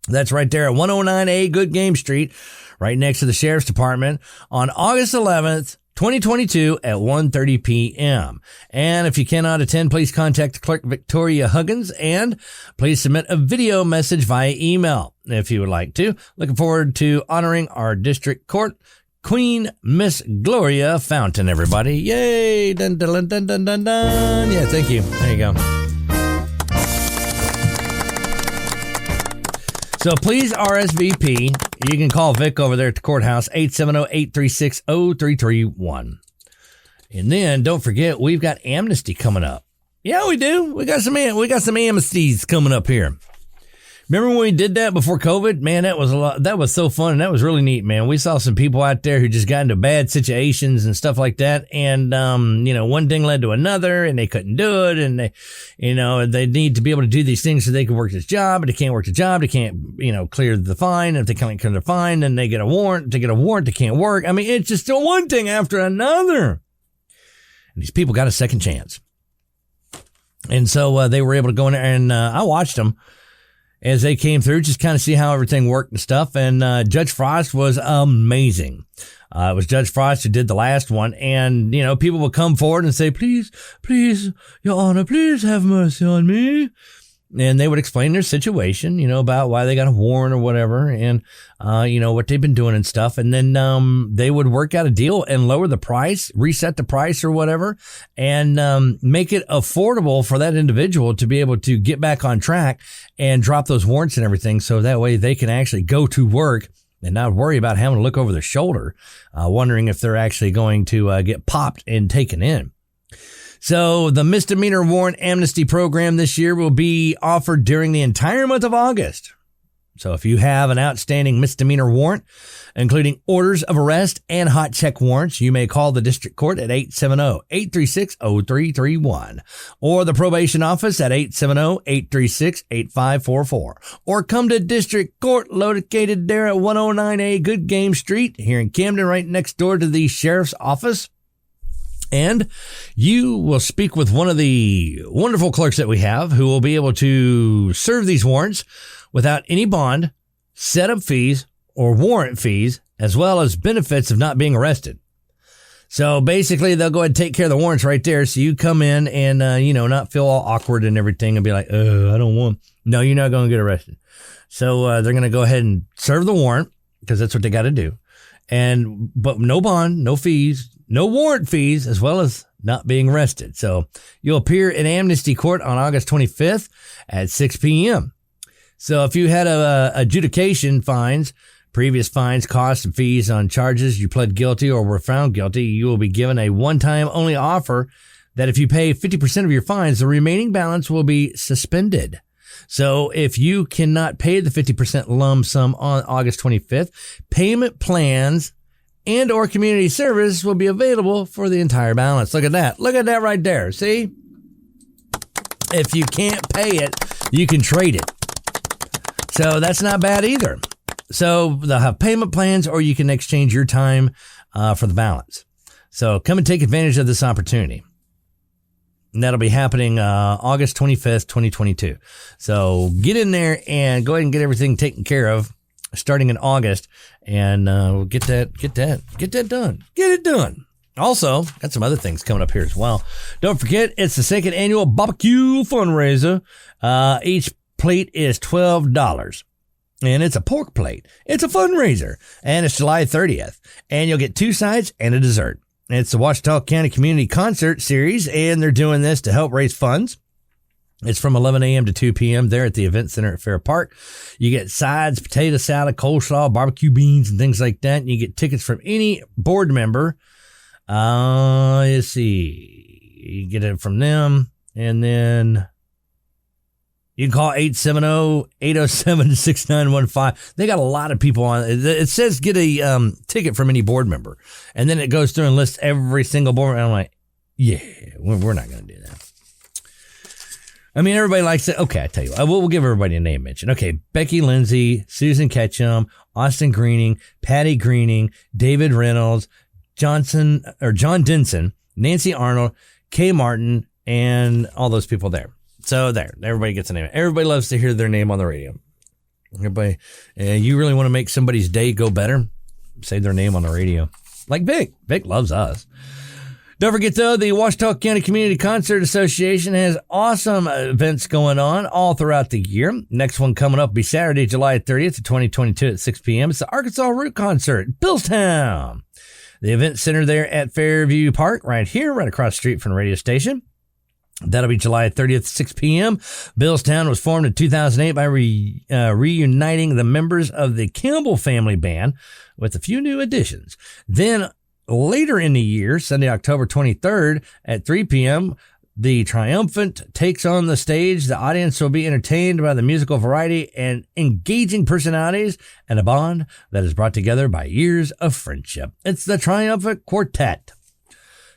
That's right there at 109A Good Game Street, right next to the Sheriff's Department on August 11th. 2022 at 1:30 p.m. And if you cannot attend, please contact Clerk Victoria Huggins and please submit a video message via email if you would like to. Looking forward to honoring our district court, Queen Miss Gloria Fountain, everybody. Yay! Dun, dun, dun, dun, dun, dun. Yeah, thank you. There you go. So please RSVP. You can call Vic over there at the courthouse, 870-836-0331. And then don't forget, we've got amnesty coming up. Yeah, we do. We got some amnesties coming up here. Remember when we did that before COVID? Man, that was a lot. That was so fun. And that was really neat, man. We saw some people out there who just got into bad situations and stuff like that. And, one thing led to another and they couldn't do it. And they need to be able to do these things so they can work this job, but they can't work the job. They can't, clear the fine. If they can't clear the fine, then they get a warrant. They can't work. I mean, it's just still one thing after another. And these people got a second chance. And so, they were able to go in there and, I watched them as they came through, just kind of see how everything worked and stuff. And Judge Frost was amazing. It was Judge Frost who did the last one. And, people would come forward and say, please, Your Honor, please have mercy on me. And they would explain their situation, about why they got a warrant or whatever and, what they've been doing and stuff. And then, they would work out a deal and lower the price, reset the price or whatever, and, make it affordable for that individual to be able to get back on track and drop those warrants and everything. So that way they can actually go to work and not worry about having to look over their shoulder, wondering if they're actually going to, get popped and taken in. So the misdemeanor warrant amnesty program this year will be offered during the entire month of August. So if you have an outstanding misdemeanor warrant, including orders of arrest and hot check warrants, you may call the district court at 870-836-0331 or the probation office at 870-836-8544 or come to district court located there at 109A Good Game Street here in Camden, right next door to the sheriff's office. And you will speak with one of the wonderful clerks that we have who will be able to serve these warrants without any bond, setup fees, or warrant fees, as well as benefits of not being arrested. So basically, they'll go ahead and take care of the warrants right there. So you come in and, not feel all awkward and everything and be like, I don't want. No, you're not going to get arrested. So they're going to go ahead and serve the warrant because that's what they got to do. But no bond, no fees, no warrant fees, as well as not being arrested. So you'll appear in amnesty court on August 25th at 6 p.m. So if you had adjudication fines, previous fines, costs, and fees on charges you pled guilty or were found guilty, you will be given a one-time only offer that if you pay 50% of your fines, the remaining balance will be suspended. So if you cannot pay the 50% lump sum on August 25th, payment plans and or community service will be available for the entire balance. Look at that. Look at that right there. See? If you can't pay it, you can trade it. So that's not bad either. So they'll have payment plans, or you can exchange your time for the balance. So come and take advantage of this opportunity. And that'll be happening August 25th, 2022. So get in there and go ahead and get everything taken care of starting in August, and we'll get that done. Get it done. Also, got some other things coming up here as well. Don't forget, it's the second annual barbecue fundraiser. Each plate is $12. And it's a pork plate. It's a fundraiser. And it's July 30th. And you'll get 2 sides and a dessert. It's the Ouachita County Community Concert Series, and they're doing this to help raise funds. It's from 11 a.m. to 2 p.m. there at the Event Center at Fair Park. You get sides, potato salad, coleslaw, barbecue beans, and things like that. And you get tickets from any board member. Let's see. You get it from them. And then you can call 870-807-6915. They got a lot of people on. It says get a ticket from any board member. And then it goes through and lists every single board member. And I'm like, yeah, we're not going to do that. I mean, everybody likes it. Okay, I tell you what, we'll give everybody a name mention. Okay, Becky Lindsay, Susan Ketchum, Austin Greening, Patty Greening, David Reynolds, John Denson, Nancy Arnold, Kay Martin, and all those people there. So there, everybody gets a name. Everybody loves to hear their name on the radio. Everybody, you really want to make somebody's day go better? Say their name on the radio. Like Vic. Vic loves us. Don't forget, though, the Ouachita County Community Concert Association has awesome events going on all throughout the year. Next one coming up will be Saturday, July 30th, 2022 at 6 p.m. It's the Arkansas Root Concert, Billstown. The event center there at Fairview Park, right here, right across the street from the radio station. That'll be July 30th, 6 p.m. Billstown was formed in 2008 by reuniting the members of the Campbell family band with a few new additions. Then later in the year, Sunday, October 23rd at 3 p.m., the Triumphant takes on the stage. The audience will be entertained by the musical variety and engaging personalities and a bond that is brought together by years of friendship. It's the Triumphant Quartet.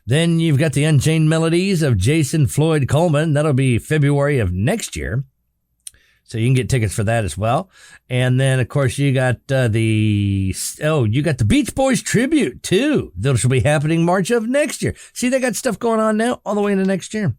Then you've got the Unchained Melodies of Jason Floyd Coleman. That'll be February of next year. So you can get tickets for that as well. And then, of course, you got the Beach Boys tribute, too. That will be happening March of next year. See, they got stuff going on now all the way into next year.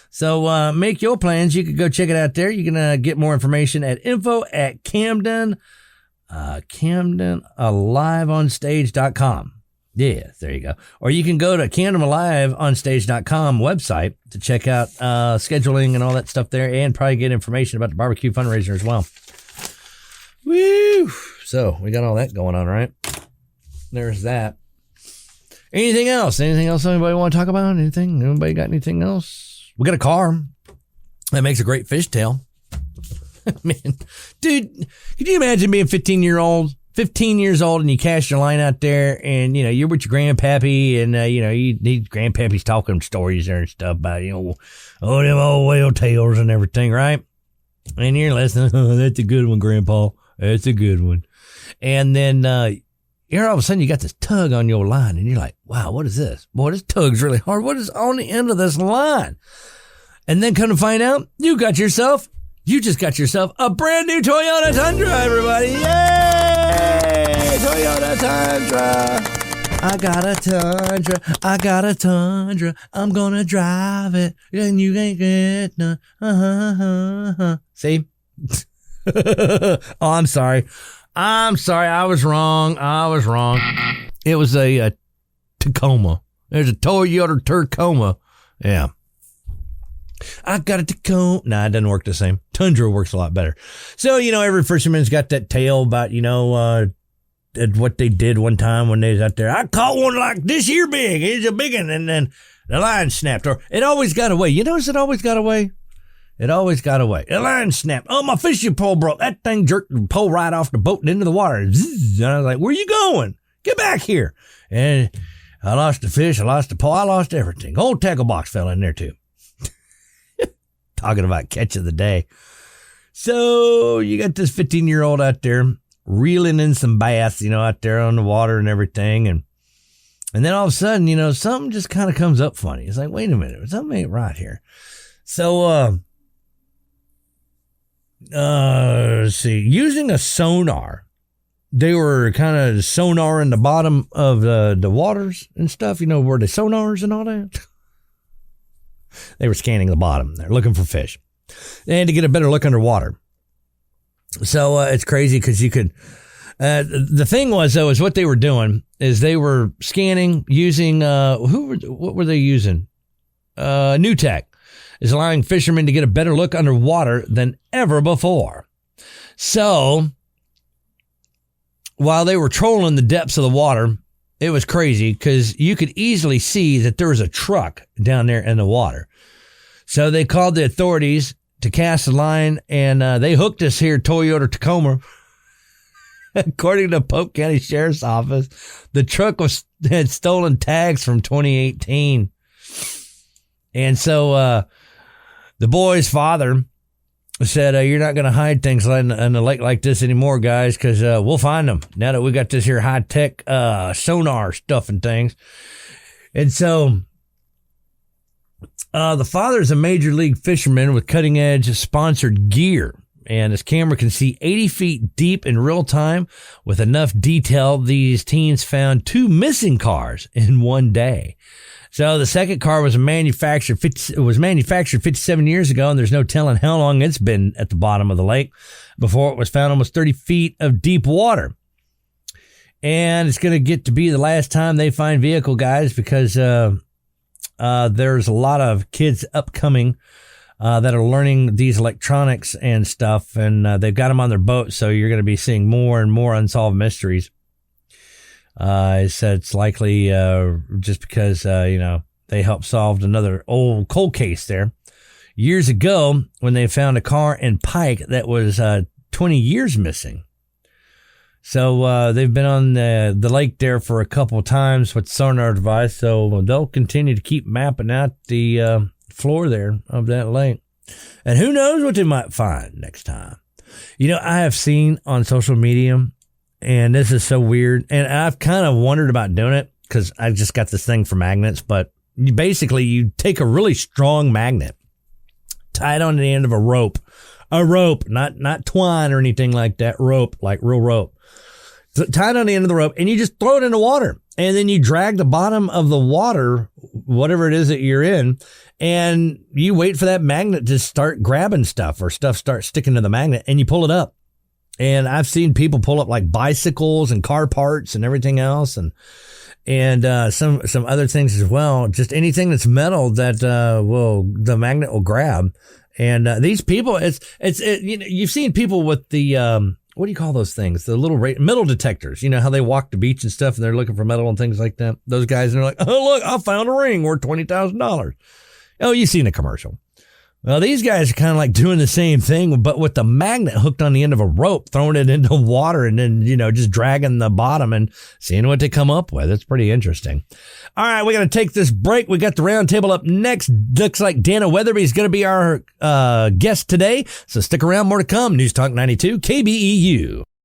So make your plans. You can go check it out there. You can get more information at CamdenAliveOnStage.com. Yeah, there you go. Or you can go to CamdenAliveOnStage.com website to check out scheduling and all that stuff there, and probably get information about the barbecue fundraiser as well. Woo! So we got all that going on, right? There's that. Anything else? Anything else anybody want to talk about? Anything? Anybody got anything else? We got a car that makes a great fishtail. Man, dude, could you imagine being 15 years old, and you cast your line out there, and, you know, you're with your grandpappy, and, you need grandpappy's talking stories there and stuff about, them old whale tails and everything, right? And you're listening, oh, that's a good one, Grandpa. That's a good one. And then, all of a sudden you got this tug on your line, and you're like, wow, what is this? Boy, this tug's really hard. What is on the end of this line? And then come to find out, you just got yourself a brand new Toyota Tundra, everybody. Yay! Toyota Tundra. I got a Tundra. I'm gonna drive it, and you ain't get none. See? Oh, I'm sorry. I was wrong. It was a Tacoma. There's a Toyota Tacoma. Yeah. I got a Tacoma. Nah, it doesn't work the same. Tundra works a lot better. So, every fisherman's got that tale about, what they did one time when they was out there. I caught one like this here big. It's a big one. And then the line snapped. Or it always got away. You notice it always got away? It always got away. The line snapped. Oh, my fishing pole broke. That thing jerked the pole right off the boat and into the water. Zzz. And I was like, where you going? Get back here. And I lost the fish. I lost the pole. I lost everything. Old tackle box fell in there too. Talking about catch of the day. So you got this 15-year-old out there reeling in some bass, out there on the water and everything. And then all of a sudden, something just kind of comes up funny. It's like, wait a minute, something ain't right here. So, let's see, using a sonar, they were kind of sonar in the bottom of the waters and stuff, where the sonars and all that. They were scanning the bottom. They're looking for fish. They had to get a better look underwater. So it's crazy because you could. The thing was, though, is what they were doing is they were scanning using what were they using? New tech is allowing fishermen to get a better look underwater than ever before. So while they were trolling the depths of the water, it was crazy because you could easily see that there was a truck down there in the water. So they called the authorities to cast a line, and they hooked us here, Toyota Tacoma. According to Polk County Sheriff's Office, the truck had stolen tags from 2018. And so the boy's father said, you're not going to hide things in a lake like this anymore, guys, because we'll find them now that we got this here high-tech sonar stuff and things. And so the father's a major league fisherman with cutting-edge sponsored gear, and his camera can see 80 feet deep in real time. With enough detail, these teens found 2 missing cars in one day. So the second car was manufactured 57 years ago, and there's no telling how long it's been at the bottom of the lake before it was found almost 30 feet of deep water. And it's going to get to be the last time they find vehicle, guys, because there's a lot of kids upcoming that are learning these electronics and stuff, and they've got them on their boat, so you're going to be seeing more and more unsolved mysteries. He said it's likely just because, they helped solve another old cold case there years ago when they found a car in Pike that was 20 years missing. So they've been on the lake there for a couple of times with sonar device, so they'll continue to keep mapping out the floor there of that lake. And who knows what they might find next time. I have seen on social media, and this is so weird, and I've kind of wondered about doing it because I just got this thing for magnets, but you take a really strong magnet, tie it on the end of a rope, not twine or anything like that, rope, like real rope. So tie it on the end of the rope, and you just throw it in the water, and then you drag the bottom of the water, whatever it is that you're in, and you wait for that magnet to start grabbing stuff or stuff starts sticking to the magnet, and you pull it up. And I've seen people pull up like bicycles and car parts and everything else, and some other things as well. Just anything that's metal that the magnet will grab. And these people, you've seen people with the what do you call those things? The little metal detectors. You know how they walk the beach and stuff, and they're looking for metal and things like that. Those guys, and they're like, oh look, I found a ring worth $20,000. Oh, you've seen a commercial. Well, these guys are kind of like doing the same thing, but with the magnet hooked on the end of a rope, throwing it into water and then, just dragging the bottom and seeing what they come up with. It's pretty interesting. All right, we got to take this break. We got the roundtable up next. Looks like Dana Weatherby is going to be our guest today. So stick around, more to come. News Talk 92, KBEU.